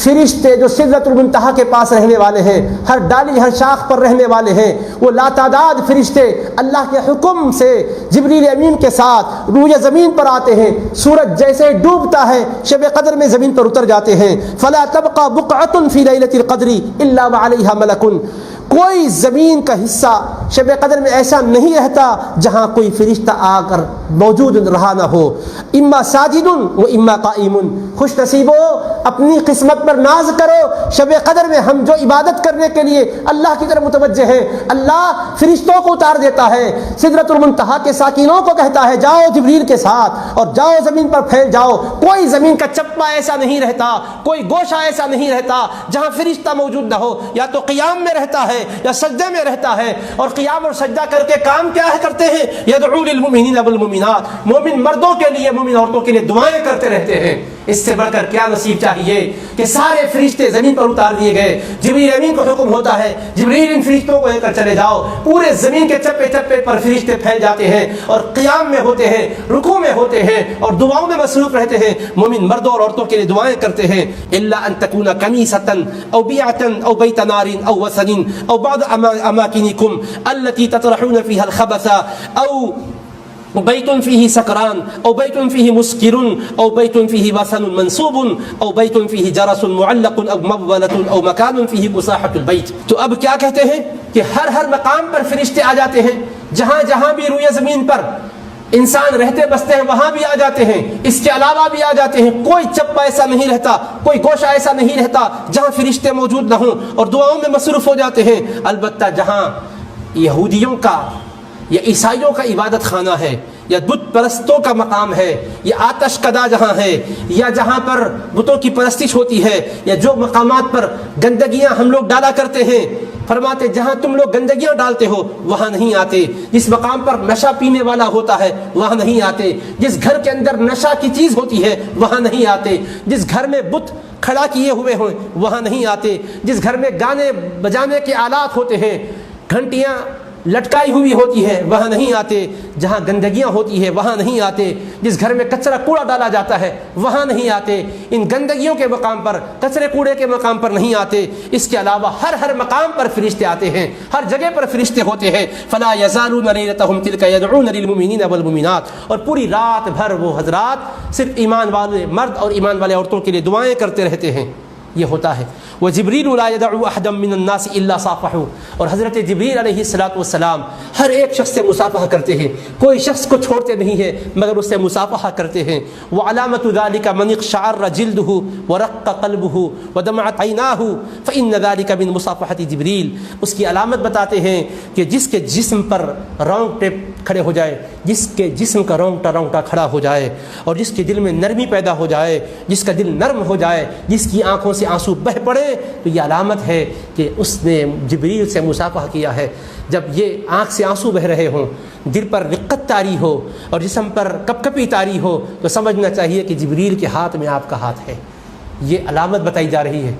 [SPEAKER 2] فرشتے جو سدرۃ المنتہی کے پاس رہنے والے ہیں، ہر ڈالی ہر شاخ پر رہنے والے ہیں، وہ لاتعداد فرشتے اللہ کے حکم سے جبریل امین کے ساتھ روئے زمین پر آتے ہیں۔ سورج جیسے ڈوبتا ہے شب قدر میں زمین پر اتر جاتے ہیں۔ فلا تبقى بقعة في ليلة القدر الا وعليها ملك، کوئی زمین کا حصہ شب قدر میں ایسا نہیں رہتا جہاں کوئی فرشتہ آ کر موجود رہا نہ ہو۔ اما ساجد و اما قائم، خوش نصیبو اپنی قسمت پر ناز کرو، شب قدر میں ہم جو عبادت کرنے کے لیے اللہ کی طرف متوجہ ہیں، اللہ فرشتوں کو اتار دیتا ہے، سدرۃ المنتہی کے ساکنوں کو کہتا ہے جاؤ جبریل کے ساتھ اور جاؤ زمین پر پھیل جاؤ۔ کوئی زمین کا چپا ایسا نہیں رہتا، کوئی گوشہ ایسا نہیں رہتا جہاں فرشتہ موجود نہ ہو، یا تو قیام میں رہتا ہے یا سجدے میں رہتا ہے، اور قیام اور سجدہ کر کے کام کیا ہے کرتے ہیں؟ یدعو للمؤمنین والمؤمنات، مومن مردوں کے لیے مومن عورتوں کے لیے دعائیں کرتے رہتے ہیں۔ اس سے بڑھ کر کیا نصیب چاہیے کہ سارے فرشتے زمین پر اتار دیے گئے، جبریل امین کو حکم ہوتا ہے جبریل ان فرشتوں کو لے کر چلے جاؤ، پورے زمین کے چپے چپے پر فرشتے پھیل جاتے ہیں اور قیام میں ہوتے ہیں، رکوع میں ہوتے ہیں اور دعاؤں میں مصروف رہتے ہیں، مومن مردوں اور عورتوں کے لیے دعائیں کرتے ہیں۔ الا ان تكون كنيسة او بيعة او بيت نار او وثن او بعض اماكنكم التي تطرحون فيها الخبث او بیت فیہ سکران او بیت فیہ مسکر او بیت فیہ وثن منصوب او بیت فیہ جرس معلق او مبولۃ او مکان فیہ مساحۃ البیت۔ تو اب کیا کہتے ہیں کہ ہر مقام پر فرشتے آ جاتے ہیں، جہاں جہاں بھی روئے زمین پر انسان رہتے بستے ہیں وہاں بھی آ جاتے ہیں، اس کے علاوہ بھی آ جاتے ہیں، کوئی چپا ایسا نہیں رہتا، کوئی گوشہ ایسا نہیں رہتا جہاں فرشتے موجود نہ ہوں اور دعاؤں میں مصروف ہو جاتے ہیں۔ البتہ جہاں یہودیوں کا یا عیسائیوں کا عبادت خانہ ہے، یا بت پرستوں کا مقام ہے، یا آتش کدا جہاں ہے، یا جہاں پر بتوں کی پرستش ہوتی ہے، یا جو مقامات پر گندگیاں ہم لوگ ڈالا کرتے ہیں، فرماتے جہاں تم لوگ گندگیاں ڈالتے ہو وہاں نہیں آتے، جس مقام پر نشہ پینے والا ہوتا ہے وہاں نہیں آتے، جس گھر کے اندر نشہ کی چیز ہوتی ہے وہاں نہیں آتے، جس گھر میں بت کھڑا کیے ہوئے ہوں وہاں نہیں آتے، جس گھر میں گانے بجانے کے آلات ہوتے ہیں، گھنٹیاں لٹکائی ہوئی ہوتی ہے وہاں نہیں آتے، جہاں گندگیاں ہوتی ہے وہاں نہیں آتے، جس گھر میں کچرا کوڑا ڈالا جاتا ہے وہاں نہیں آتے، ان گندگیوں کے مقام پر، کچرے کوڑے کے مقام پر نہیں آتے۔ اس کے علاوہ ہر مقام پر فرشتے آتے ہیں، ہر جگہ پر فرشتے ہوتے ہیں۔ فلا یزالون لیلتهم تلک یدعون للمؤمنین والمؤمنات، اور پوری رات بھر وہ حضرات صرف ایمان والے مرد اور ایمان والے عورتوں کے لیے دعائیں کرتے رہتے ہیں۔ یہ ہوتا ہے وجبریل لا يدعو احدا من الناس الا صافحوا، اور حضرت جبریل علیہ الصلوۃ والسلام ہر ایک شخص سے مصافحہ کرتے ہیں، کوئی شخص کو چھوڑتے نہیں ہیں مگر اس سے مصافحہ کرتے ہیں۔ وعلامۃ ذلك من اقشعر جلده ورق قلبه ودمعت عیناه فان ذلك من مصافحة جبریل، اس کی علامت بتاتے ہیں کہ جس کے جسم پر رونگٹے کھڑے ہو جائے، جس کے جسم کا رونگٹا کھڑا ہو جائے، اور جس کے دل میں نرمی پیدا ہو جائے، جس کا دل نرم ہو جائے، جس کی آنکھوں سے آنسو بہہ پڑے، تو یہ علامت ہے کہ اس نے جبریل سے مصافحہ کیا ہے۔ جب یہ آنکھ سے آنسو بہہ رہے ہوں، دل پر رقت طاری ہو اور جسم پر کپکپی طاری ہو، تو سمجھنا چاہیے کہ جبریل کے ہاتھ میں آپ کا ہاتھ ہے۔ یہ علامت بتائی جا رہی ہے۔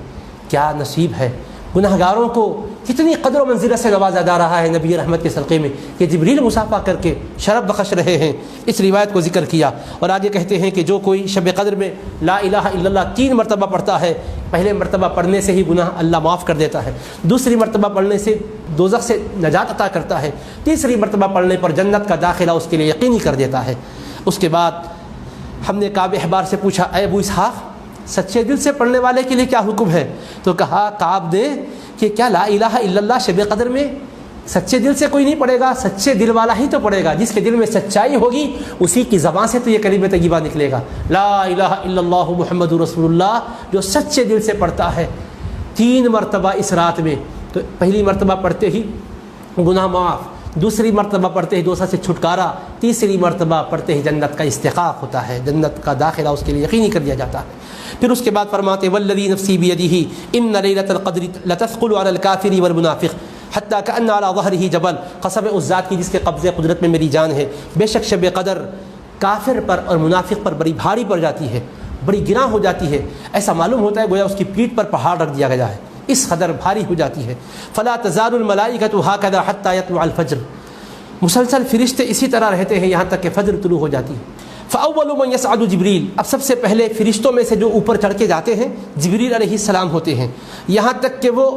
[SPEAKER 2] کیا نصیب ہے گناہگاروں کو، کتنی قدر و منزلت سے نوازا جا رہا ہے نبی رحمت کے صدقے میں کہ جبریل مصافحہ کر کے شرف بخش رہے ہیں۔ اس روایت کو ذکر کیا اور آگے کہتے ہیں کہ جو کوئی شب قدر میں لا الہ الا اللہ 3 مرتبہ پڑھتا ہے، پہلے مرتبہ پڑھنے سے ہی گناہ اللہ معاف کر دیتا ہے، دوسری مرتبہ پڑھنے سے دوزخ سے نجات عطا کرتا ہے، تیسری مرتبہ پڑھنے پر جنت کا داخلہ اس کے لیے یقینی کر دیتا ہے۔ اس کے بعد ہم نے کعب احبار سے پوچھا، اے ابو اسحاق، سچے دل سے پڑھنے والے کے لیے کیا حکم ہے؟ تو کہا کعب نے کہ کیا لا الہ الا اللہ شب قدر میں سچے دل سے کوئی نہیں پڑھے گا؟ سچے دل والا ہی تو پڑھے گا، جس کے دل میں سچائی ہوگی اسی کی زبان سے تو یہ کلمہ طیبہ نکلے گا، لا الہ الا اللہ محمد رسول اللہ۔ جو سچے دل سے پڑھتا ہے 3 مرتبہ اس رات میں، تو پہلی مرتبہ پڑھتے ہی گناہ معاف، دوسری مرتبہ پڑھتے ہی دوسرا سے چھٹکارا، تیسری مرتبہ پڑھتے ہی جنت کا استحقاق ہوتا ہے، جنت کا داخلہ اس کے لیے یقینی کر دیا جاتا ہے۔ پھر اس کے بعد فرماتے والذی نفسی بیدہ ان لیلۃ القدر لتثقل علی الکافر والمنافق حتی کأن علی ظہرہ جبل، قسم اس ذات کی جس کے قبضے قدرت میں میری جان ہے، بے شک شب قدر کافر پر اور منافق پر بڑی بھاری پڑ جاتی ہے، بڑی گراں ہو جاتی ہے، ایسا معلوم ہوتا ہے گویا اس کی پیٹھ پر پہاڑ رکھ دیا گیا ہے، اس قدر بھاری ہو جاتی ہے۔ فلا تزال الملائکۃ ہکذا حتی یطلع الفجر، مسلسل فرشتے اسی طرح رہتے ہیں یہاں تک کہ فجر طلوع ہو جاتی ہے۔ فاول من یصعد جبریل، اب سب سے پہلے فرشتوں میں سے جو اوپر چڑھ کے جاتے ہیں جبریل علیہ السلام ہوتے ہیں، یہاں تک کہ وہ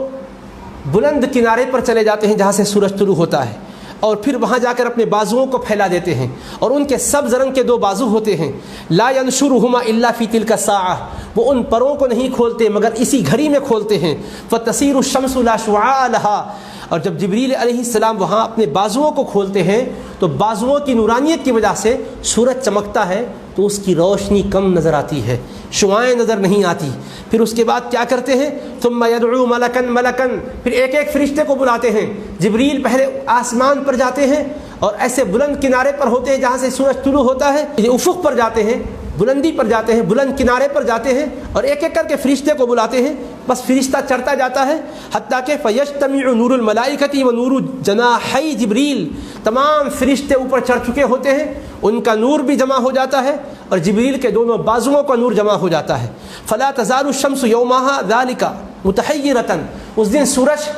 [SPEAKER 2] بلند کنارے پر چلے جاتے ہیں جہاں سے سورج طلوع ہوتا ہے، اور پھر وہاں جا کر اپنے بازوؤں کو پھیلا دیتے ہیں، اور ان کے سبز رنگ کے 2 بازو ہوتے ہیں، لا ینشرہما الا فی تلک الساعہ، وہ ان پروں کو نہیں کھولتے مگر اسی گھڑی میں کھولتے ہیں، فتسیر الشمس لا شعاع لها، اور جب جبریل علیہ السلام وہاں اپنے بازوؤں کو کھولتے ہیں تو بازوؤں کی نورانیت کی وجہ سے سورج چمکتا ہے تو اس کی روشنی کم نظر آتی ہے، شعاعیں نظر نہیں آتی۔ پھر اس کے بعد کیا کرتے ہیں؟ ثم یدعو ملکن ملکن، پھر ایک ایک فرشتے کو بلاتے ہیں۔ جبریل پہلے آسمان پر جاتے ہیں اور ایسے بلند کنارے پر ہوتے ہیں جہاں سے سورج طلوع ہوتا ہے، افق پر جاتے ہیں، بلندی پر جاتے ہیں، بلند کنارے پر جاتے ہیں اور ایک ایک کر کے فرشتے کو بلاتے ہیں، بس فرشتہ چڑھتا جاتا ہے حتیٰ کہ فیجتمع نور الملائکۃ و نور جناحی جبریل، تمام فرشتے اوپر چڑھ چکے ہوتے ہیں، ان کا نور بھی جمع ہو جاتا ہے اور جبریل کے دونوں بازوؤں کا نور جمع ہو جاتا ہے۔ فلا تزال الشمس یومہا ذالک متحیرۃ، اس دن سورج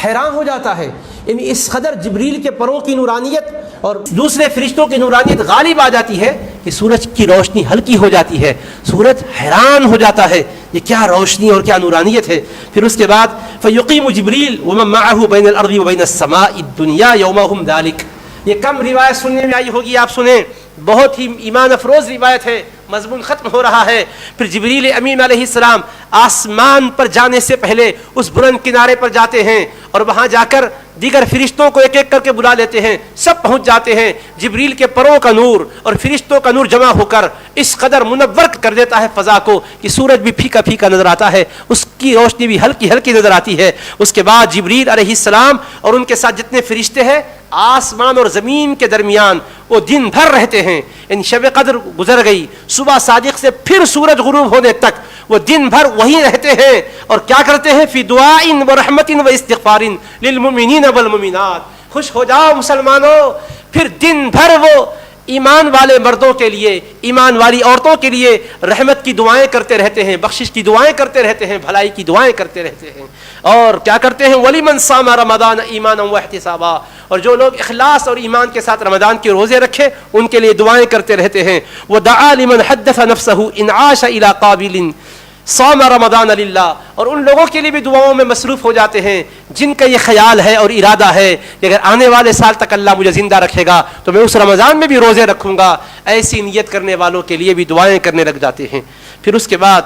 [SPEAKER 2] حیران ہو جاتا ہے، یعنی اس قدر جبریل کے پروں کی نورانیت اور دوسرے فرشتوں کی نورانیت غالب آ جاتی ہے کہ سورج کی روشنی ہلکی ہو جاتی ہے، سورج حیران ہو جاتا ہے یہ کیا روشنی اور کیا نورانیت ہے۔ پھر اس کے بعد فیقیم جبریل ومن معه بین الارض وبین السماء الدنیا یومہم ذالک، یہ کم روایت سننے میں آئی ہوگی، آپ سنیں، بہت ہی ایمان افروز روایت ہے، مضمون ختم ہو رہا ہے۔ پھر جبریل امین علیہ السلام آسمان پر جانے سے پہلے اس بلند کنارے پر جاتے ہیں اور اور وہاں جا کر دیگر فرشتوں کو ایک ایک کر کے بلا لیتے ہیں, سب پہنچ جاتے ہیں. جبریل کے پروں کا نور اور فرشتوں کا نور جمع ہو کر اس قدر منور کر دیتا ہے فضا کو کہ سورج بھی پھیکا پھیکا نظر آتا ہے, اس کی روشنی بھی ہلکی ہلکی نظر آتی ہے. اس کے بعد جبریل علیہ السلام اور ان کے ساتھ جتنے فرشتے ہیں آسمان اور زمین کے درمیان وہ دن بھر رہتے ہیں. یعنی شب قدر گزر گئی, صبح صادق سے پھر سورج غروب ہونے تک وہ دن بھر وہیں رہتے ہیں. اور کیا کرتے ہیں؟ فی دعاء و رحمت و استغفار للمؤمنین والمؤمنات. خوش ہو جاؤ مسلمانوں, پھر دن بھر وہ ایمان والے مردوں کے لیے, ایمان والی عورتوں کے لیے رحمت کی دعائیں کرتے رہتے ہیں, بخشش کی دعائیں کرتے رہتے ہیں, بھلائی کی دعائیں کرتے رہتے ہیں. اور کیا کرتے ہیں؟ وَلِمَنْ صَامَ رَمَضَانَ ایمانا واحتسابا, اور جو لوگ اخلاص اور ایمان کے ساتھ رمضان کے روزے رکھے ان کے لیے دعائیں کرتے رہتے ہیں. وَدَعَا لِمَنْ حَدَّثَ نَفْسَهُ إِنْ عَاشَ إِلَىٰ قَابِلٍ صام رمضان للہ, اور ان لوگوں کے لیے بھی دعاؤں میں مصروف ہو جاتے ہیں جن کا یہ خیال ہے اور ارادہ ہے کہ اگر آنے والے سال تک اللہ مجھے زندہ رکھے گا تو میں اس رمضان میں بھی روزے رکھوں گا. ایسی نیت کرنے والوں کے لیے بھی دعائیں کرنے لگ جاتے ہیں. پھر اس کے بعد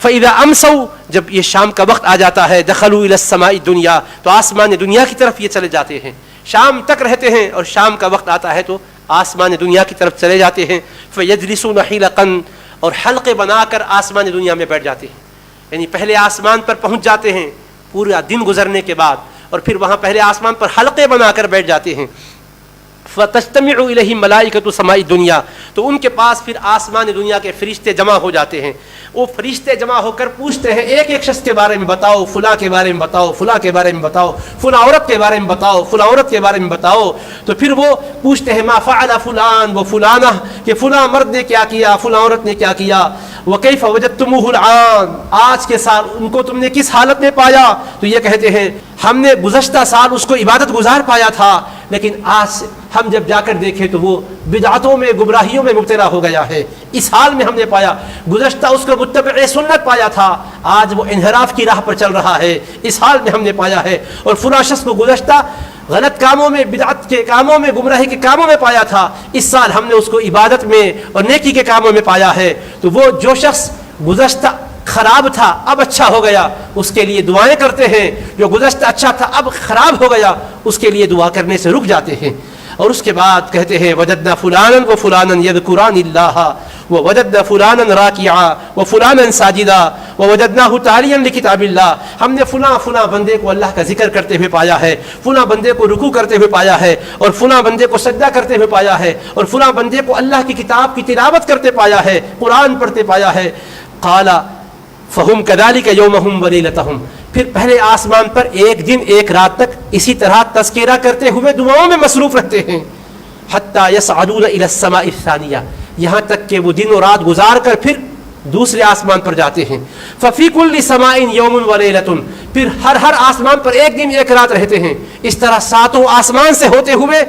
[SPEAKER 2] فَإِذَا أَمْسَوْا, جب یہ شام کا وقت آ جاتا ہے, دَخَلُوا إِلَى السَّمَاءِ الدُّنْيَا, تو آسمان دنیا کی طرف یہ چلے جاتے ہیں. شام تک رہتے ہیں اور شام کا وقت آتا ہے تو آسمان دنیا کی طرف چلے جاتے ہیں. فَيَجْلِسُونَ حِلَقًا, اور حلقے بنا کر آسمان دنیا میں بیٹھ جاتے ہیں. یعنی پہلے آسمان پر پہنچ جاتے ہیں پورا دن گزرنے کے بعد, اور پھر وہاں پہلے آسمان پر حلقے بنا کر بیٹھ جاتے ہیں. فَتَجْتَمِعُ إِلَيْهِ مَلَائِكَةُ سَمَاءِ الدُّنْيَا, تو ان کے پاس پھر آسمان دنیا کے فرشتے جمع ہو جاتے ہیں. وہ فرشتے جمع ہو کر پوچھتے ہیں ایک ایک شخص کے بارے میں, بتاؤ فلاں کے بارے میں بتاؤ, فلاں کے بارے میں بتاؤ, فلاں عورت کے بارے میں بتاؤ, فلاں عورت کے بارے میں بتاؤ. تو پھر وہ پوچھتے ہیں ما فعل فلان و فلانہ, کہ فلاں مرد نے کیا کیا, فلاں عورت نے کیا کیا. وَكَيْفَ وَجَدْتُمُوهُ الْعَانَ, آج کے سال ان کو تم نے کس حالت میں پایا؟ تو یہ کہتے ہیں ہم نے گزشتہ سال اس کو عبادت گزار پایا تھا, لیکن آج ہم جب جا کر دیکھیں تو وہ بدعتوں میں, گمراہیوں میں مبتلا ہو گیا ہے. اس حال میں ہم نے پایا. گزشتہ اس کو متبع سنت پایا تھا, آج وہ انحراف کی راہ پر چل رہا ہے, اس حال میں ہم نے پایا ہے. اور فلاں شخص کو گزشتہ غلط کاموں میں, بدعت کے کاموں میں, گمراہی کے کاموں میں پایا تھا, اس سال ہم نے اس کو عبادت میں اور نیکی کے کاموں میں پایا ہے. تو وہ جو شخص گزشتہ خراب تھا اب اچھا ہو گیا, اس کے لیے دعائیں کرتے ہیں. جو گزشتہ اچھا تھا اب خراب ہو گیا, اس کے لیے دعا کرنے سے رک جاتے ہیں. اور اس کے بعد کہتے ہیں وجدنا فلانا و فلانا یذکران اللہ ووجدنا فلانا راکعا وفلانا ساجدا ووجدناہ تالیا لکتاب اللہ, ہم نے فلاں بندے کو اللہ کا ذکر کرتے ہوئے پایا ہے, فلاں بندے کو رکوع کرتے ہوئے پایا ہے, اور فلاں بندے کو سجدہ کرتے ہوئے پایا ہے, اور فلاں بندے کو اللہ کی کتاب کی تلاوت کرتے پایا ہے, قرآن پڑھتے پایا ہے. قال فہم کذالک یومہم ولیلتہم, پھر پہلے آسمان پر ایک دن ایک رات تک اسی طرح تذکرہ کرتے ہوئے دعاؤں میں مصروف رہتے ہیں. حتی یصعدون الی السماء الثانیہ, یہاں تک کہ وہ دن و رات گزار کر پھر دوسرے آسمان پر جاتے ہیں. ففی کل سماء یوم ولیلۃ, پھر ہر آسمان پر ایک دن ایک رات رہتے ہیں. اس طرح ساتوں آسمان سے ہوتے ہوئے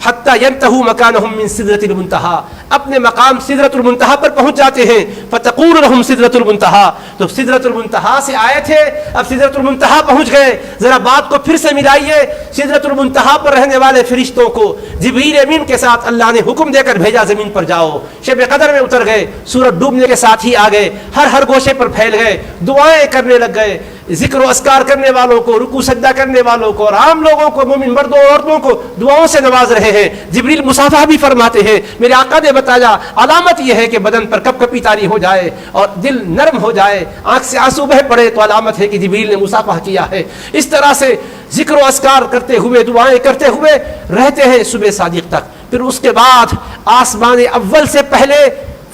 [SPEAKER 2] حتی ینتہوا مکانہم من سدرۃ المنتہی, اپنے مقام سدرۃ المنتہی پر پہنچ جاتے ہیں. فتقول لهم سدرۃ المنتہی, تو سدرۃ المنتہی سے آئے تھے اب سدرۃ المنتہی پہنچ گئے. ذرا بات کو پھر سے ملائیے, سدرۃ المنتہی پر رہنے والے فرشتوں کو جبریل امین کے ساتھ اللہ نے حکم دے کر بھیجا زمین پر جاؤ. شب قدر میں اتر گئے, سورج ڈوبنے کے ساتھ ہی آ گئے, ہر گوشے پر پھیل گئے, دعائیں کرنے لگ گئے. ذکر و اذکار کرنے والوں کو, رکوع سجدہ کرنے والوں کو, اور عام لوگوں کو, مومن مردوں عورتوں کو دعاؤں سے نواز رہے ہیں. جبریل مصافحہ بھی فرماتے ہیں. میرے آقا نے بتایا علامت یہ ہے کہ بدن پر کپ کپی طاری ہو جائے اور دل نرم ہو جائے, آنکھ سے آنسو بہ پڑے, تو علامت ہے کہ جبریل نے مصافحہ کیا ہے. اس طرح سے ذکر و اذکار کرتے ہوئے, دعائیں کرتے ہوئے رہتے ہیں صبح صادق تک. پھر اس کے بعد آسمان اول سے پہلے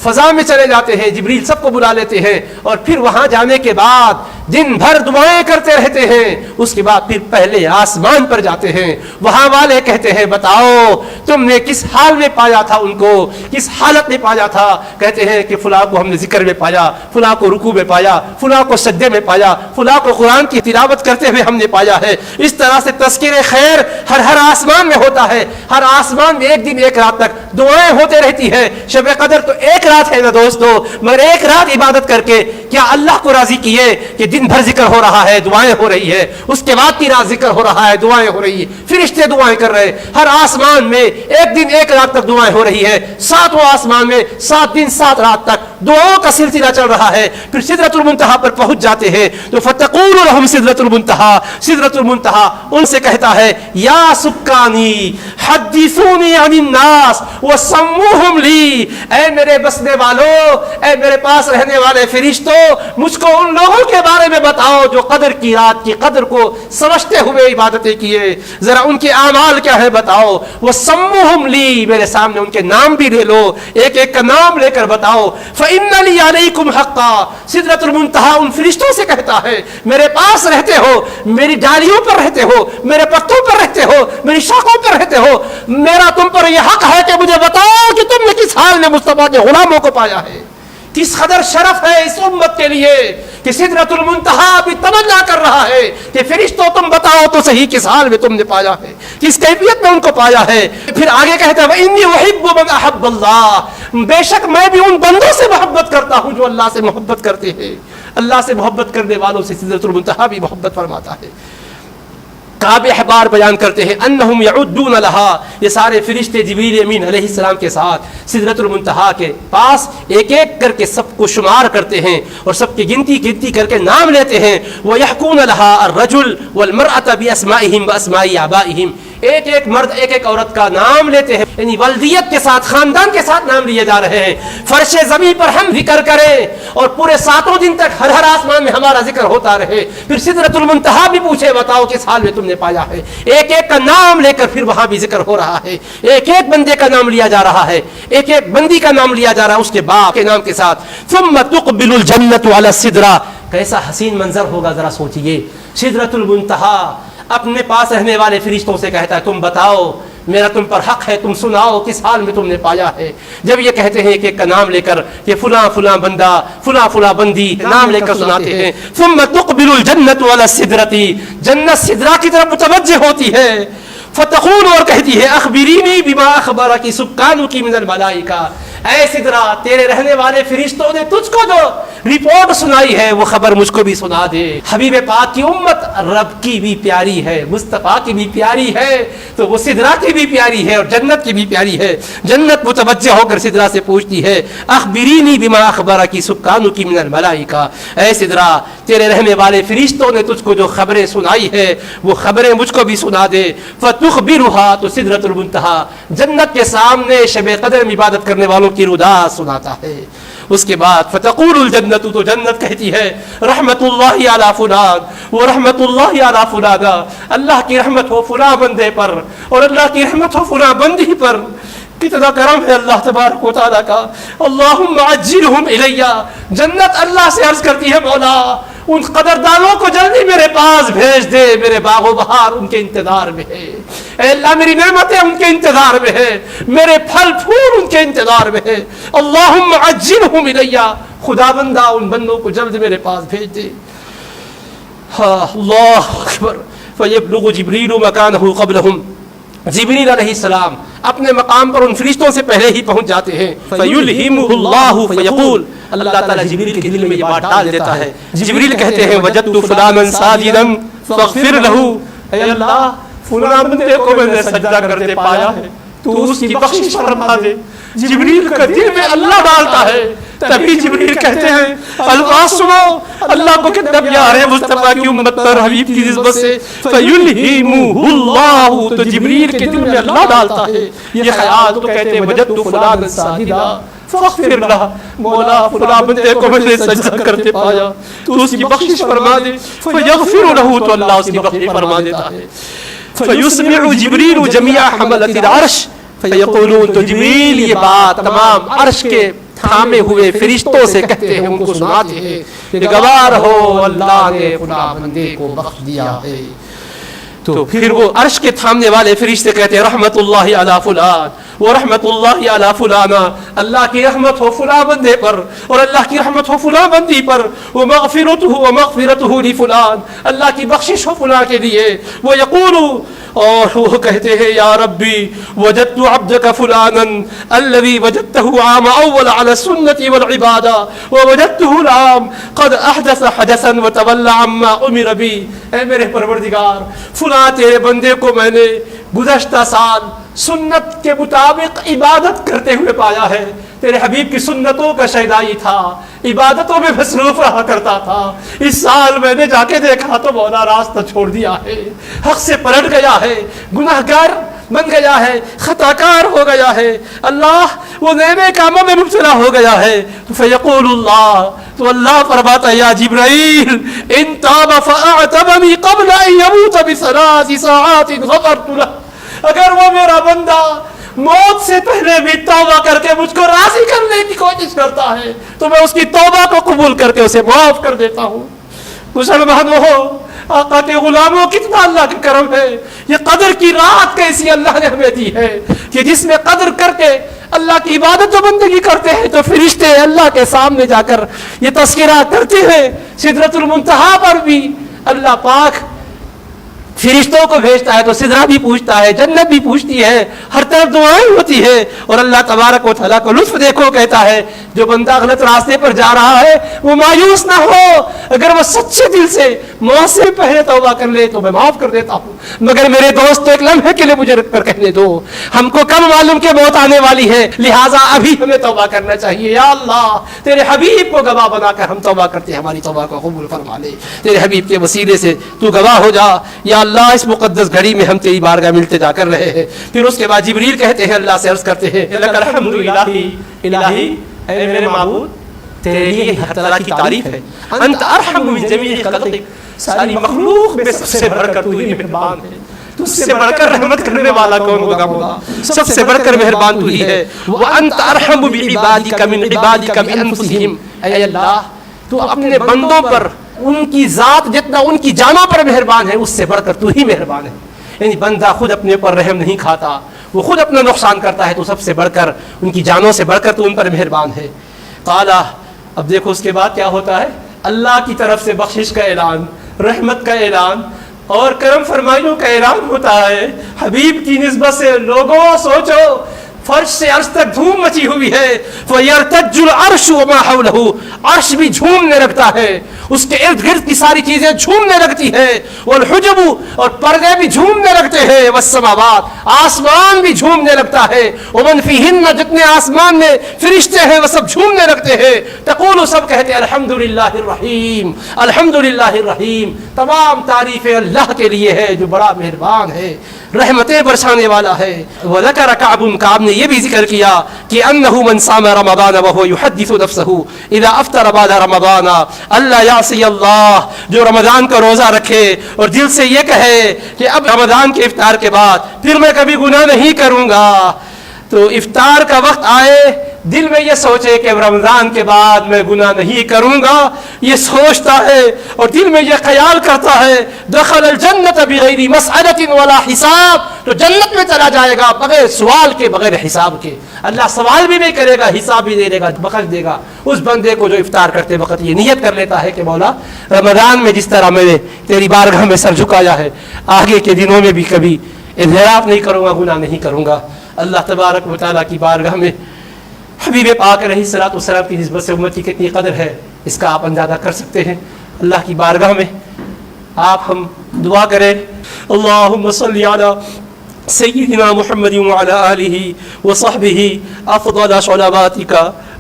[SPEAKER 2] فضا میں چلے جاتے ہیں, جبریل سب کو بلا لیتے ہیں, اور پھر وہاں جانے کے بعد دن بھر دعائیں کرتے رہتے ہیں. اس کے بعد پھر پہلے آسمان پر جاتے ہیں. وہاں والے کہتے ہیں بتاؤ تم نے کس حال میں پایا تھا, ان کو کس حالت میں پایا تھا؟ کہتے ہیں کہ فلاں کو ہم نے ذکر میں پایا, فلاں کو رکوع میں پایا, فلاں کو سجدے میں پایا, فلاں کو قرآن کی تلاوت کرتے ہوئے ہم نے پایا ہے. اس طرح سے تذکر خیر ہر آسمان میں ہوتا ہے. ہر آسمان میں ایک دن ایک رات تک دعائیں ہوتے رہتی ہیں. شب قدر تو ایک رات ہے نا دوستو, مگر ایک رات عبادت کر کے کیا اللہ کو راضی کیے کہ دن بھر ذکر ہو رہا ہے, دعائیں ہو رہی ہے, اس کے بعد کی رات ذکر ہو رہا ہے, دعائیں ہو رہی ہے, فرشتے دعائیں کر رہے, ہر آسمان میں ایک دن ایک رات تک دعائیں ہو رہی ہے. ساتواں آسمان میں 7 دن 7 رات تک دعاؤں کا سلسلہ چل رہا ہے. پھر سدرۃ المنتہا پر پہنچ جاتے ہیں تو فتقول لهم سدرۃ المنتہا، سدرۃ المنتہا ان سے کہتا ہے یا سکانی حدثونی عن الناس وسموهم لی، اے میرے بسنے والوں، اے میرے پاس رہنے والے فرشتوں، مجھ کو ان لوگوں کے بارے میں بتاؤ جو قدر کی رات کی قدر کو سمجھتے ہوئے عبادتیں کیے، ذرا ان کے اعمال کیا ہے بتاؤ. وسموهم لی، میرے سامنے ان کے نام بھی لے لو، ایک ایک کا نام لے کر بتاؤ. فإن لی علیکم حقا، سدرۃ المنتہا ان فرشتوں سے کہتا ہے میرے پاس رہتے ہو، میری ڈالیوں پر رہتے ہو، میرے پتوں پر رہتے ہو، میری شاخوں پر رہتے ہو، میرا تم پر یہ حق ہے کہ مجھے بتاؤ کہ تم نے کس حال میں مصطفیٰ کے غلاموں کو پایا ہے. کس قدر شرف ہے اس امت کے لیے کہ سدرۃ المنتہا بھی تمنا کر رہا ہے کہ فرشتوں تم بتاؤ تو صحیح کس حال میں تم نے پایا ہے، کس کیفیت میں ان کو پایا ہے. پھر آگے کہتا ہے وَإِنِّي أُحِبُّ مَنْ أَحَبَّ اللَّهَ، بے شک میں بھی ان بندوں سے محبت کرتا ہوں جو اللہ سے محبت کرتے ہیں. اللہ سے محبت کرنے والوں سے سدرۃ المنتہا بھی محبت فرماتا ہے. کعب احبار بیان کرتے ہیں انہم یعدون لہا، یہ سارے فرشتے جبریل امین علیہ السلام کے ساتھ سدرۃ المنتہا کے پاس ایک ایک کر کے سب کو شمار کرتے ہیں اور سب کی گنتی کر کے نام لیتے ہیں. وَيَحْكُونَ لَهَا الرَّجُلُ وَالْمَرْأَةَ بِأَسْمَائِهِمْ وَأَسْمَاءِ آبَائِهِمْ، ایک ایک مرد ایک ایک عورت کا نام لیتے ہیں، یعنی ولدیت کے ساتھ خاندان کے ساتھ نام لیے جا رہے ہیں. فرش زمین پر ہم ذکر کریں اور پورے 7 دن تک ہر آسمان میں ہمارا ذکر ہوتا رہے. پھر سدرۃ المنتہا بھی پوچھے بتاؤ کس حال میں تم نے پایا ہے. ایک ایک کا نام لے کر پھر وہاں بھی ذکر ہو رہا ہے، ایک ایک بندے کا نام لیا جا رہا ہے، ایک ایک بندی کا نام لیا جا رہا ہے اس کے باپ کے نام کے ساتھ. ثم تقبل الجنة على السدرہ، کیسا حسین منظر ہوگا ذرا سوچئے. سدرۃ المنتہا اپنے پاس رہنے والے فرشتوں سے کہتا ہے تم بتاؤ، میرا تم پر حق ہے، تم سناؤ کس حال میں تم نے پایا ہے. جب یہ کہتے ہیں ایک ایک کا نام لے کر کہ فلاں فلاں بندہ فلاں فلاں بندی نام لے کر سناتے ہیں. ثم تقبل الجنة على السدرة، جنت سدرہ کی طرف متوجہ ہوتی ہے. فتقول، اور کہتی ہے اخبرینی بما اخبرک سکانک من الملائکہ، اے سدرہ تیرے رہنے والے فرشتوں نے تجھ کو جو رپورٹ سنائی ہے وہ خبر مجھ کو بھی سنا دے. حبیب پاک کی امت رب کی بھی پیاری ہے، مصطفیٰ کی بھی پیاری ہے، تو وہ سدرہ کی بھی پیاری ہے اور جنت کی بھی پیاری ہے. جنت متوجہ ہو کر سدرہ سے پوچھتی ہے اخبرینی بما اخبرک سکانک من الملائکہ، اے سدرہ تیرے رہنے والے فرشتوں نے تجھ کو جو خبریں سنائی ہے وہ خبریں مجھ کو بھی سنا دے. فتخبرها، تو سدرۃ المنتہا جنت کے سامنے شب قدر میں عبادت کرنے والوں کی ردا سناتا ہے. اس کے بعد فتقول الجنت، تو جنت کہتی ہے رحمت اللہ علی فلان و رحمت اللہ علی فلانا، اللہ کی رحمت ہو فلاں بندے پر اور اللہ کی رحمت ہو فلاں بندی پر. کتنا کرم ہے اللہ تبارک و تعالیٰ کا. اللہم عجلہم الیہ، جنت اللہ سے عرض کرتی ہے مولا ان قدردانوں کو جلدی میرے پاس بھیج دے، میرے باغ و بہار ان کے انتظار میں ہے. اے اللہ میری نعمتیں ان کے انتظار میں ہے، میرے پھل پھول ان کے انتظار میں ہے. اللہم عجلہم الیہ، خدا بندہ ان بندوں کو جلد میرے پاس بھیج دے. اللہ اکبر. فیبلغ جبریل مکانہ قبلہم، جبریل علیہ السلام اپنے مقام پر ان فرشتوں سے پہلے ہی پہنچ جاتے ہیں. فیلہمہ اللہ فیقول، اللہ تعالیٰ جبریل کے دل میں یہ بات ڈال دیتا ہے. جبریل کہتے ہیں وجدت فلانا ساجدا فاغفر لہ، اے اللہ فلاں بندے کو میں نے سجدہ کرتے پایا ہے تو اس کی بخشش فرما دے. جبریل کا دل میں اللہ ڈالتا ہے. تبھی جبریل کہتے ہیں الفاظ سنو، اللہ کو کتنا پیار ہے مصطفیٰ کی امت پر حبیب کی نسبت سے. فیلہمہ اللہ، تو جبریل کے دل میں اللہ ڈالتا ہے یہ خیال. تو کہتے ہیں وجدت فلانا ساجدا فاغفر لہ، مولا فلاں بندے کو میں نے سجدہ کرتے پایا تو اس کی بخشش فرما دے. فیغفر لہ، تو اللہ اس کی بخشش فرما دیتا ہے. فیسمع جبریل جمیع حملۃ العرش فیقولون، تو جبریل یہ بات تمام عرش کے تھامے ہوئے فرشتوں سے کہتے ہیں، ان کو سناتے ہیں کہ گوار ہو اللہ نے فلاں بندے کو بخش دیا ہے. تو پھر وہ عرش کے تھامنے والے فرشتے کہتے ہیں رحمت اللہ علی فلان و رحمت اللہ علی فلانا، اللہ کی رحمت ہو فلاں بندے پر اور اللہ کی رحمت ہو فلاں بندی پر. ومغفرتہ لفلان، اللہ کی بخشش ہو فلاں کے لیے. وہ یقول، اور وہ کہتے ہیں یا ربی وجدت عبدک فلانا الذي وجدته عام اول على السنة والعبادة ووجدته العام قد احدث حدثا وتولى عما امر بي. اے میرے پروردگار فلاں تیرے بندے کو میں نے
[SPEAKER 3] گزشتہ سال سنت کے مطابق عبادت کرتے ہوئے پایا ہے. تیرے حبیب کی سنتوں کا شیدائی تھا, عبادتوں میں مصروف رہا کرتا تھا. اس سال میں نے جا کے دیکھا تو مولا راستہ چھوڑ دیا ہے, حق سے پلٹ گیا ہے, گناہگار بن گیا ہے, خطا کار ہو گیا ہے. اللہ وہ نئے کاموں میں مبتلا ہو گیا ہے. تو فیقول اللہ, تو اللہ فرماتا ہے یا جبرائیل ان تاب فاعتبنی قبل ان یموت بثلاث ساعات غفرت له. اگر وہ میرا بندہ موت سے پہلے بھی توبہ کر کے مجھ کو راضی کرنے کی کوشش کرتا ہے تو میں اس کی توبہ کو قبول کر کے اسے معاف کر دیتا ہوں. مسلمانوں ہو, آقا کے غلاموں, کتنا اللہ کا کرم ہے. یہ قدر کی رات کیسی اللہ نے ہمیں دی ہے کہ جس میں قدر کر کے اللہ کی عبادت و بندگی کرتے ہیں تو فرشتے اللہ کے سامنے جا کر یہ تذکرہ کرتے ہیں. سدرۃ المنتہا پر بھی اللہ پاک فرشتوں کو بھیجتا ہے تو سدرہ بھی پوچھتا ہے, جنت بھی پوچھتی ہے, ہر طرف دعائیں ہوتی ہے. اور اللہ تبارک و تعالیٰ کو لطف دیکھو, کہتا ہے جو بندہ غلط راستے پر جا رہا ہے وہ مایوس نہ ہو, اگر وہ سچے دل سے موت سے پہلے توبہ کر لے تو میں معاف کر دیتا ہوں. مگر میرے دوست ایک لمحے کے لیے مجھے رک کر کہنے دو, ہم کو کم معلوم کہ موت آنے والی ہے, لہٰذا ابھی ہمیں توبہ کرنا چاہیے. یا اللہ تیرے حبیب کو گواہ بنا کر ہم توبہ کرتے ہیں, ہماری توبہ کو قبول فرما لے. تیرے حبیب کے وسیلے سے تو گواہ ہو جا. یا اللہ اس مقدس گھڑی میں ہم تیری بارگاہ ملتے جا کر رہے ہیں. پھر اس کے بعد جبریل کہتے ہیں, اللہ سے عرض کرتے ہیں لک الحمد الہی, الہی اے میرے معبود تیرے لیے ہر طرح کی تعریف ہے. انت ارحم من جمیع خلقک, ساری مخلوق میں سب سے بڑھ کر تو ہی مہربان ہے. تجھ سے بڑھ کر رحمت کرنے والا کون ہوگا, سب سے بڑھ کر مہربان تو ہی ہے. وانت ارحم بعبادک من عبادک بانفسہم, اے اللہ تو اپنے بندوں پر ان کی ذات جتنا ان کی جانوں پر مہربان ہے اس سے بڑھ کر تو ہی مہربان ہے. یعنی بندہ خود اپنے پر رحم نہیں کھاتا, وہ خود اپنا نقصان کرتا ہے, تو سب سے بڑھ کر ان کی جانوں سے بڑھ کر تو ان پر مہربان ہے. قالا, اب دیکھو اس کے بعد کیا ہوتا ہے, اللہ کی طرف سے بخشش کا اعلان, رحمت کا اعلان اور کرم فرمائیوں کا اعلان ہوتا ہے. حبیب کی نسبت سے لوگوں سوچو, فرش سے عرش تک دھوم مچی ہوئی ہے. فَيَرْتَجُّ الْعَرْشُ وَمَا حَوْلَهُ, عرش بھی جھومنے لگتا ہے, اس کے ارد گرد کی ساری چیزیں جھومنے لگتی ہیں. وَالْحُجَبُ, اور پردے بھی جھومنے لگتے ہیں. وَالسَّمَاوَاتُ, آسمان بھی جھومنے لگتا ہے. وَمَنْ فِيهِنَّ, جتنے آسمان میں فرشتے ہیں وہ سب جھومنے لگتے ہیں. تقول, سب کہتے ہیں الحمدللہ الرحیم, الحمدللہ الرحیم, تمام تعریفیں اللہ کے لیے ہے جو بڑا مہربان ہے, رحمتیں برسانے والا ہے. وذکر کعب, کعب نے یہ بھی ذکر کیا کہ انه من صام رمضان وهو يحدث نفسه اذا افطر بعد رمضان اللہ یعصی اللہ, جو رمضان کا روزہ رکھے اور دل سے یہ کہے کہ اب رمضان کے افطار کے بعد پھر میں کبھی گناہ نہیں کروں گا, تو افطار کا وقت آئے دل میں یہ سوچے کہ رمضان کے بعد میں گناہ نہیں کروں گا, یہ سوچتا ہے اور دل میں یہ خیال کرتا ہے, دخل الجنت بغیر مسألۃ ولا حساب, تو جنت میں چلا جائے گا بغیر سوال کے, بغیر حساب کے. اللہ سوال بھی نہیں کرے گا, حساب بھی دے دے گا, بخش دے گا اس بندے کو جو افطار کرتے وقت یہ نیت کر لیتا ہے کہ مولا رمضان میں جس طرح میں نے تیری بارگاہ میں سر جھکایا ہے, آگے کے دنوں میں بھی کبھی انحراف نہیں کروں گا, گناہ نہیں کروں گا. اللہ تبارک و تعالیٰ کی بارگاہ میں حبیب پاک علیہ الصلوۃ والسلام کی نسبت سے امت کی کتنی قدر ہے اس کا آپ اندازہ کر سکتے ہیں. اللہ کی بارگاہ میں آپ ہم دعا کریں, اللہم صلی علی سیدنا محمد وعلی آلہ وصحبہ افضل صلواتک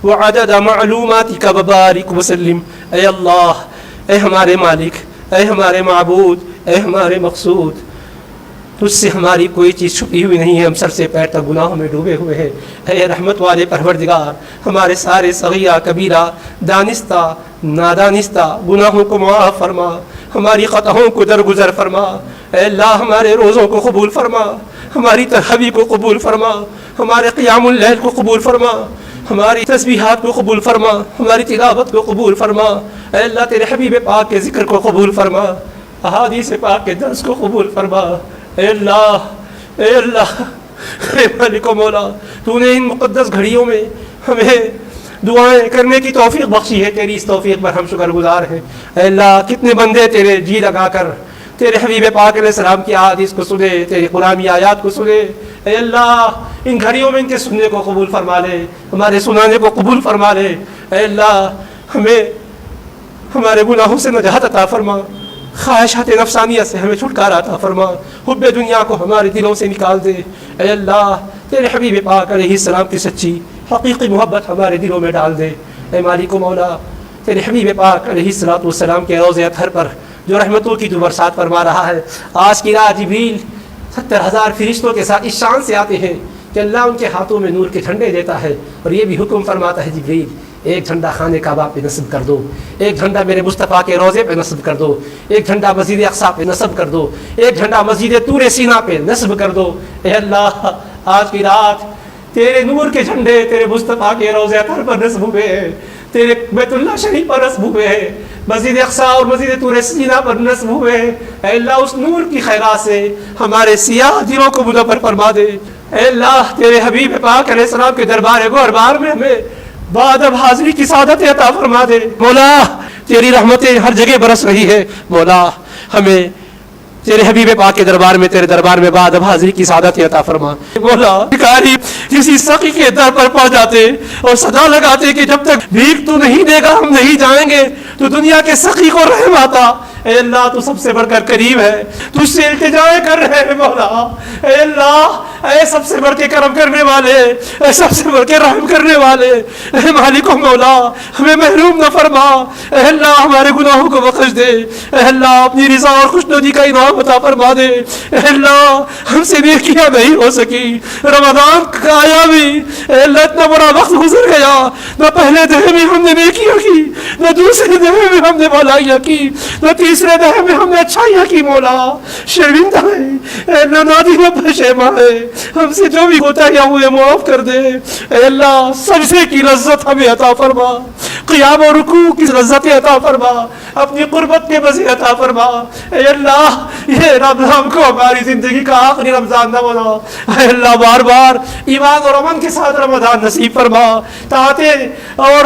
[SPEAKER 3] وعدد معلوماتک وبارک وسلم. اے اللہ, اے ہمارے مالک, اے ہمارے معبود, اے ہمارے مقصود, تجھ سے ہماری کوئی چیز چھپی ہوئی نہیں ہے, ہم سر سے پیر تک گناہوں میں ڈوبے ہوئے ہیں. اے رحمت والے پروردگار, ہمارے سارے صغیرہ کبیرہ, دانستہ نادانستہ گناہوں کو معاف فرما, ہماری خطاؤں کو درگزر فرما. اے اللہ ہمارے روزوں کو قبول فرما, ہماری تراویح کو قبول فرما, ہمارے قیام اللیل کو قبول فرما, ہماری تسبیحات کو قبول فرما, ہماری تلاوت کو قبول فرما. اے اللہ تیرے حبیب پاک کے ذکر کو قبول فرما, احادیث پاک کے درس کو قبول فرما. اے اللہ, اے اللہ, اے مالک و مولا, تو نے ان مقدس گھڑیوں میں ہمیں دعائیں کرنے کی توفیق بخشی ہے, تیری اس توفیق پر ہم شکر گزار ہیں. اے اللہ کتنے بندے تیرے جی لگا کر تیرے حبیب پاک علیہ السلام کی احادیث کو سنے, تیری قرآنی آیات کو سنے. اے اللہ ان گھڑیوں میں ان کے سننے کو قبول فرما لے, ہمارے سنانے کو قبول فرما لے. اے اللہ ہمیں ہمارے گناہوں سے نجات عطا فرما, خواہشات نفسانیہ سے ہمیں چھٹکارا عطا فرما، حب دنیا کو ہمارے دلوں سے نکال دے۔ اے اللہ تیرے حبیب پاک علیہ السلام کی سچی حقیقی محبت ہمارے دلوں میں ڈال دے۔ اے مالک و مولا تیرے حبیب پاک علیہ السلام کے روضہ اطہر پر جو رحمتوں کی تو برسات فرما رہا ہے، آج کی رات جبریل 70,000 فرشتوں کے ساتھ اس شان سے آتے ہیں کہ اللہ ان کے ہاتھوں میں نور کے جھنڈے دیتا ہے، اور یہ بھی حکم فرماتا ہے جبریل ایک جھنڈا خانہ کعبہ پہ نصب کر دو، ایک جھنڈا میرے مصطفیٰ کے روضے پہ نصب کر دو، ایک جھنڈا مسجد اقصیٰ پہ نصب کر دو، ایک جھنڈا مسجد طور سینا پہ نصب کر دو۔ اے اللہ آج کی رات تیرے نور کے جھنڈے تیرے مصطفیٰ کے روضے اطہر پر نصب ہوئے ہیں، تیرے بیت اللہ شریف پر نصب ہوئے ہیں، مسجد اقصیٰ اور مسجد طور سینا پر نصب ہوئے ہیں۔ اے اللہ اس نور کی خیرات سے ہمارے سیاہ دلوں کو منور فرما دے۔ اے اللہ تیرے حبیب پاک علیہ السلام کے دربار گوہربار میں ہمیں بادب حاضری کی سعادت عطا فرما دے۔ مولا تیری رحمتیں ہر جگہ برس رہی ہے، مولا ہمیں تیرے حبیب پاک کے دربار میں تیرے دربار میں بادب حاضری کی سعادت عطا فرما۔ مولا بھکاری کسی سخی کے در پر پہنچ جاتے اور صدا لگاتے کہ جب تک بھیک تو نہیں دے گا ہم نہیں جائیں گے، تو دنیا کے سخی کو رحم آتا۔ اے اللہ تو سب سے بڑھ کر قریب ہے، تجھ سے التجائے کر رہے ہیں مولا۔ اے اللہ اے سب سے بڑھ کے کرم کرنے والے، اے سب سے بڑھ کے رحم کرنے والے، اے مالک و مولا ہمیں محروم نہ فرما۔ اے اللہ ہمارے گناہوں کو بخش دے، اے اللہ اپنی رضا اور خوشنودی کا انعام عطا فرما دے۔ اے اللہ ہم سے نیکیاں نہیں ہو سکی، رمضان کا آیا بھی اے اللہ اتنا بڑا وقت گزر گیا، نہ پہلے دہے میں ہم نے نیکیاں کی، نہ دوسرے دہے میں ہم نے بھلائیاں کی، نہ تیسرے دہے میں ہم نے اچھائیاں کی۔ مولا شرمندہ ہے، اے اللہ نادم و پشیمان ہے، ہم سے جو بھی کوتاہیاں ہوئے معاف کر دے۔ اے اللہ سجدے کی لذت ہمیں عطا فرما، قیام و رکوع کی لذت عطا فرما، اپنی قربت کے مزے عطا فرما۔ اے اللہ یہ رمضان کو ہماری زندگی کا آخری رمضان نہ بنا، اے اللہ بار بار ایمان اور امن کے ساتھ رمضان نصیب فرما، طاعتیں اور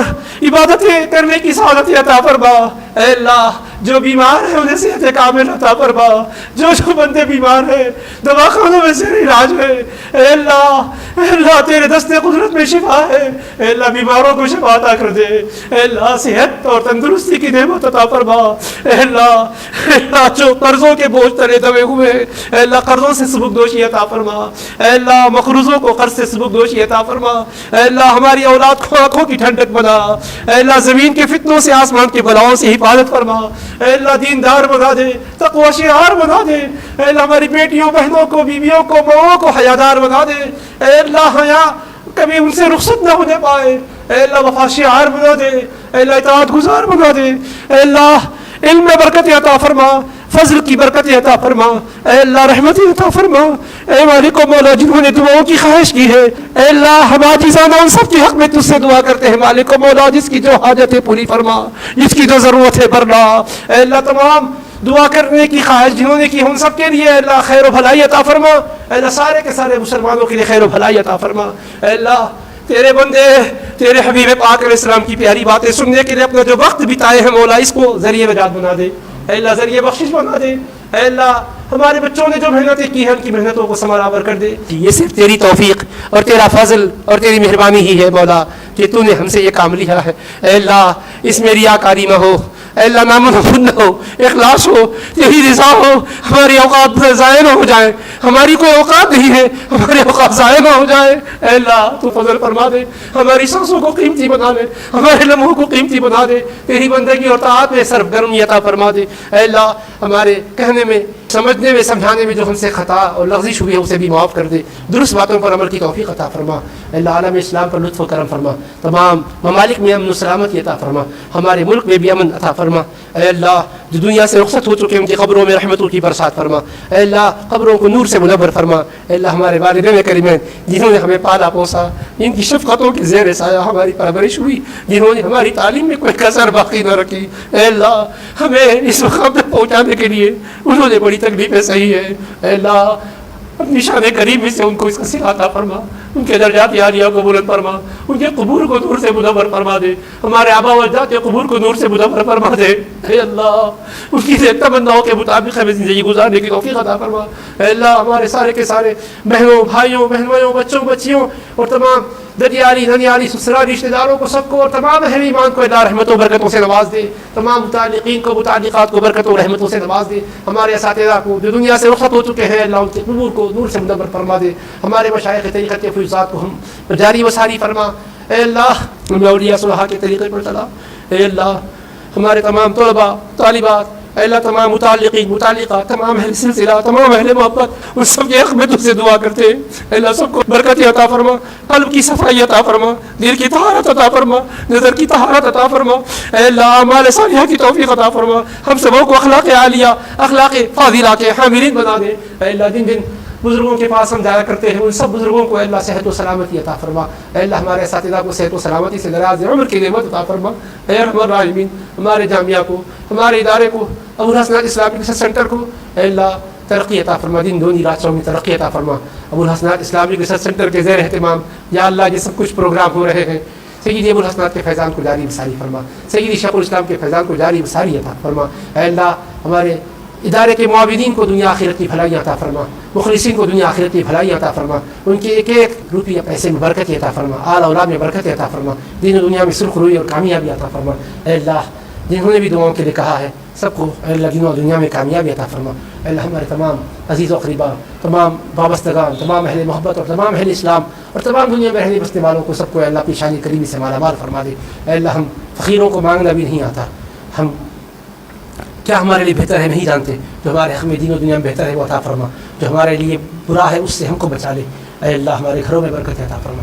[SPEAKER 3] عبادتیں کرنے کی سعادت عطا فرما۔ اے اللہ جو بیمار ہیں انہیں صحت کامل عطا فرما، جو بندے بیمار ہیں دواخانوں میں زیر علاج ہے، اے اللہ تیرے دست قدرت میں شفا ہے، اے اللہ بیماروں کو شفا عطا کر دے۔ اے اللہ صحت اور تندرستی کی نعمت عطا فرما۔ اے اللہ جو قرضوں کے بوجھ تلے دبے ہوئے، اے اللہ قرضوں سے سبکدوشی عطا فرما۔ اے اللہ مقروضوں کو قرض سے سبکدوشی عطا فرما۔ اے اللہ ہماری اولاد کو آنکھوں کی ٹھنڈک بنا۔ اے اللہ زمین کے فتنوں سے آسمان کے بلاؤں سے حفاظت فرما۔ اے اللہ دیندار بنا دے، تقوی شعار بنا دے۔ اے اللہ ہماری بیٹیوں بہنوں کو بیویوں کو ماؤں کو حیادار بنا دے۔ اے اللہ حیا کبھی ان سے رخصت نہ ہونے پائے۔ اے اللہ وفا شعار بنا دے، اے اللہ اطاعت گزار بنا دے۔ اے اللہ علم میں برکت عطا فرما، فضل کی برکت عطا فرما۔ اے اللہ رحمت عطا فرما۔ اے مالک و مولا جنہوں نے دعاؤں کی خواہش کی ہے، اے اللہ ہم عاجزانہ ان سب کے حق میں تجھ سے دعا کرتے ہیں مالک و مولا، جس کی جو حاجت ہے پوری فرما، جس کی جو ضرورت ہے بھرنا۔ اے اللہ تمام دعا کرنے کی خواہش جنہوں نے کی ان سب کے لیے اے اللہ خیر و بھلائی عطا فرما۔ اے اللہ سارے کے سارے مسلمانوں کے لیے خیر و بھلائی عطا فرما۔ اے اللہ تیرے بندے تیرے حبیب پاک علیہ السلام کی پیاری باتیں سننے کے لیے اپنا جو وقت بتائے ہیں مولا اس کو ذریعہ نجات بنا دے۔ اے اللہ ذریعہ بخشش بنا دے۔ اے اللہ ہمارے بچوں نے جو محنتیں کی ہیں ان کی محنتوں کو ثمرآور کر دے۔ یہ صرف تیری توفیق اور تیرا فضل اور تیری مہربانی ہی ہے مولا کہ تو نے ہم سے یہ کام لیا ہے۔ اے اللہ اس میں ریاکاری نہ ہو، اے اللہ نام و نفود نہ ہو، اخلاص ہو، یہی رضا ہو، ہماری اوقات ضائع نہ ہو جائے، ہماری کوئی اوقات نہیں ہے، ہمارے اوقات ضائع نہ ہو جائے۔ اے اللہ تو فضل فرما دے، ہماری سانسوں کو قیمتی بنا دے، ہمارے لمحوں کو قیمتی بنا دے، تیری بندگی اور طاعت میں سرگرمی عطا فرما دے۔ اے اللہ ہمارے کہنے میں سمجھنے میں سمجھانے میں جو ہم سے خطا اور لغزش ہوئی ہے اسے بھی معاف کر دے، درست باتوں پر عمل کی توفیق عطا فرما۔ اے اللہ عالم اسلام پر لطف و کرم فرما، تمام ممالک میں امن و سلامتی عطا فرما، ہمارے ملک میں بھی امن عطا فرما۔ اے اللہ جو دنیا سے رخصت ہو چکے ان کی قبروں میں رحمتوں کی برسات فرما۔ اے اللہ قبروں کو نور سے منور فرما۔ اے اللہ ہمارے والدین کریمین جنہوں نے ہمیں پالا پوسا، جن کی شفقتوں کے زیر سایہ ہماری پرورش ہوئی، جنہوں نے ہماری تعلیم میں کوئی کسر باقی نہ رکھی، اے اللہ ہمیں اس مقام تک پہنچانے کے لیے انہوں نے بڑی تکلیفیں سہی ہے۔ اے اللہ اپنی شان کریم میں سے ان کو اس کا صلہ عطا فرما، ان کے درجات عالیہ کو بلند فرما، ان کے قبور کو نور سے منور فرما دے، ہمارے آبا و اجداد کے قبور کو نور سے منور فرما دے۔ اے اللہ ان کی تمناؤں کے مطابق ہمیں زندگی گزارنے کی توفیق عطا فرما۔ اے اللہ ہمارے سارے کے سارے بہنوں بھائیوں بہنویوں بچوں بچیوں اور تمام ددیالی ننیالی سسرالی رشتہ داروں کو سب کو اور تمام اہل ایمان کو اللہ رحمتوں برکتوں سے نواز دے. تمام متعلقین کو متعلقات کو برکتوں رحمتوں سے نواز دے. ہمارے اساتذہ کو جو دنیا سے رخصت ہو چکے ہیں اللہ ان کے قبور کو نور سے منور فرما دے. ہمارے مشائخ طریقت کے فیضات کو ہم جاری و ساری فرما. اے اللہ ہمیں اولیاء صلحاء کے طریقے پر چلا. اے اللہ ہمارے تمام طلباء طالبات، اے اللہ تمام متعلقین متعلقات، تمام اہل سلسلہ، تمام اہل محبت، ان سب کے حق میں تجھ سے دعا کرتے ہیں. اے اللہ سب کو برکت عطا فرما، قلب کی صفائی عطا فرما، دل کی طہارت عطا فرما، نظر کی طہارت عطا فرما. اے اللہ اعمال صالحہ کی توفیق عطا فرما. ہم سبوں کو اخلاق عالیہ، اخلاق فاضلہ کے حاملین بنا دے. اے اللہ جن جن بزرگوں کے پاس ہم جایا کرتے ہیں ان سب بزرگوں کو اے اللہ صحت و سلامتی عطا فرما. اے اللہ ہمارے اساتذہ کو صحت و سلامتی سے دراز عمر کی نعمت عطا فرما. اے ارحم الراحمین ہمارے جامعہ کو، ہمارے ادارے کو، ابو الحسنات اسلامک ریسرچ سینٹر کو اے اللہ ترقی عطا فرما. دن دونی رات چوگنی ترقی عطا فرما. ابو الحسنات اسلامک ریسرچ سینٹر کے زیر اہتمام یا اللہ یہ سب کچھ پروگرام ہو رہے ہیں، سیدی ابو الحسنات کے فیضان کو جاری وساری فرما. سیدی شیخ الاسلام کے فیضان کو جاری وساری عطا فرما. اے اللہ ہمارے ادارے کے معاونین کو دنیا آخرت کی بھلائی عطا فرما. مخلصین کو دنیا آخرت کی بھلائی عطا فرما. ان کے ایک ایک روپیہ پیسے میں برکت عطا فرما. آل اولاد میں برکت عطا فرما. دین و دنیا میں سرخ روئی اور کامیابی عطا فرما. اے اللہ جنہوں نے بھی دعاؤں کے لیے کہا ہے سب کو اے اللہ دین و دنیا میں کامیابی عطا فرما. اے اللہ ہمارے تمام عزیز و قریبا، تمام وابستگان، تمام اہل محبت اور تمام اہل اسلام اور تمام دنیا میں رہنے بسنے والوں کو سب کو اے اللہ اپنی شان کریمی سے مالا مال فرما دے. اے اللہ ہم فقیروں کو مانگنا بھی نہیں آتا، ہم کیا ہمارے لیے بہتر ہے نہیں جانتے. جو ہمارے حق میں دین و دنیا میں بہتر ہے وہ عطا فرما. جو ہمارے لیے برا ہے اس سے ہم کو بچا لے. اے اللہ ہمارے گھروں میں برکت عطا فرما،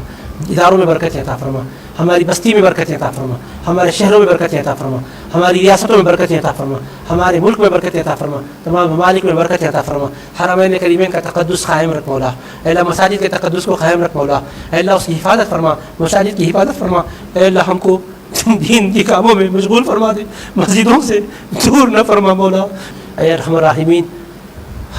[SPEAKER 3] اداروں میں برکت عطا فرما، ہماری بستی میں برکت عطا فرما، ہمارے شہروں میں برکت عطا فرما، ہماری ریاستوں میں برکت عطا فرما، ہمارے ملک میں برکت عطا فرما، تمام ممالک میں برکت عطا فرما. حرمین کریمین کا تقدس قائم رکھ مولا. اے اللہ مساجد کے تقدس کو قائم رکھ مولا. اے اللہ اس کی حفاظت فرما، مساجد کی حفاظت فرما. اے اللہ ہم کو دین کی کاموں میں مشغول فرما دے، مسجدوں سے دور نہ فرما مولا. اے ارحم الراحمین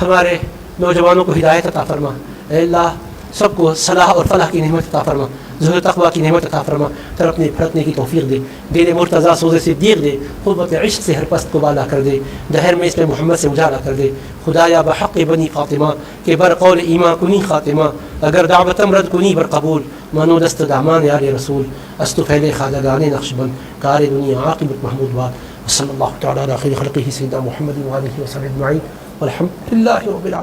[SPEAKER 3] ہمارے نوجوانوں کو ہدایت عطا فرما. اے اللہ سب کو صلاح اور فلاح کی نعمت عطا فرما، زہد تقوی کی نعمت عطا فرما. تڑپنے پھڑکنے کی توفیق دے، دین مرتضیٰ سوزے سے دیر دے، قربت عشق سے ہر پست کو بالا کر دے، دہر میں اس میں محمد سے اجالا کر دے. خدایا بحق بنی فاطمہ کہ بر قول ایمان کنی خاتمہ، اگر دعوتم رد کنی بر قبول، منو دست دامان یار رسول، است پھیلے خادگان نقش بند، کار دنیا عاقبت محمود باد. صلی اللہ تعالیٰ علی خیر خلقہ سیدنا محمد وآلہ وصحبہ اجمعین والحمد للہ رب العالمین.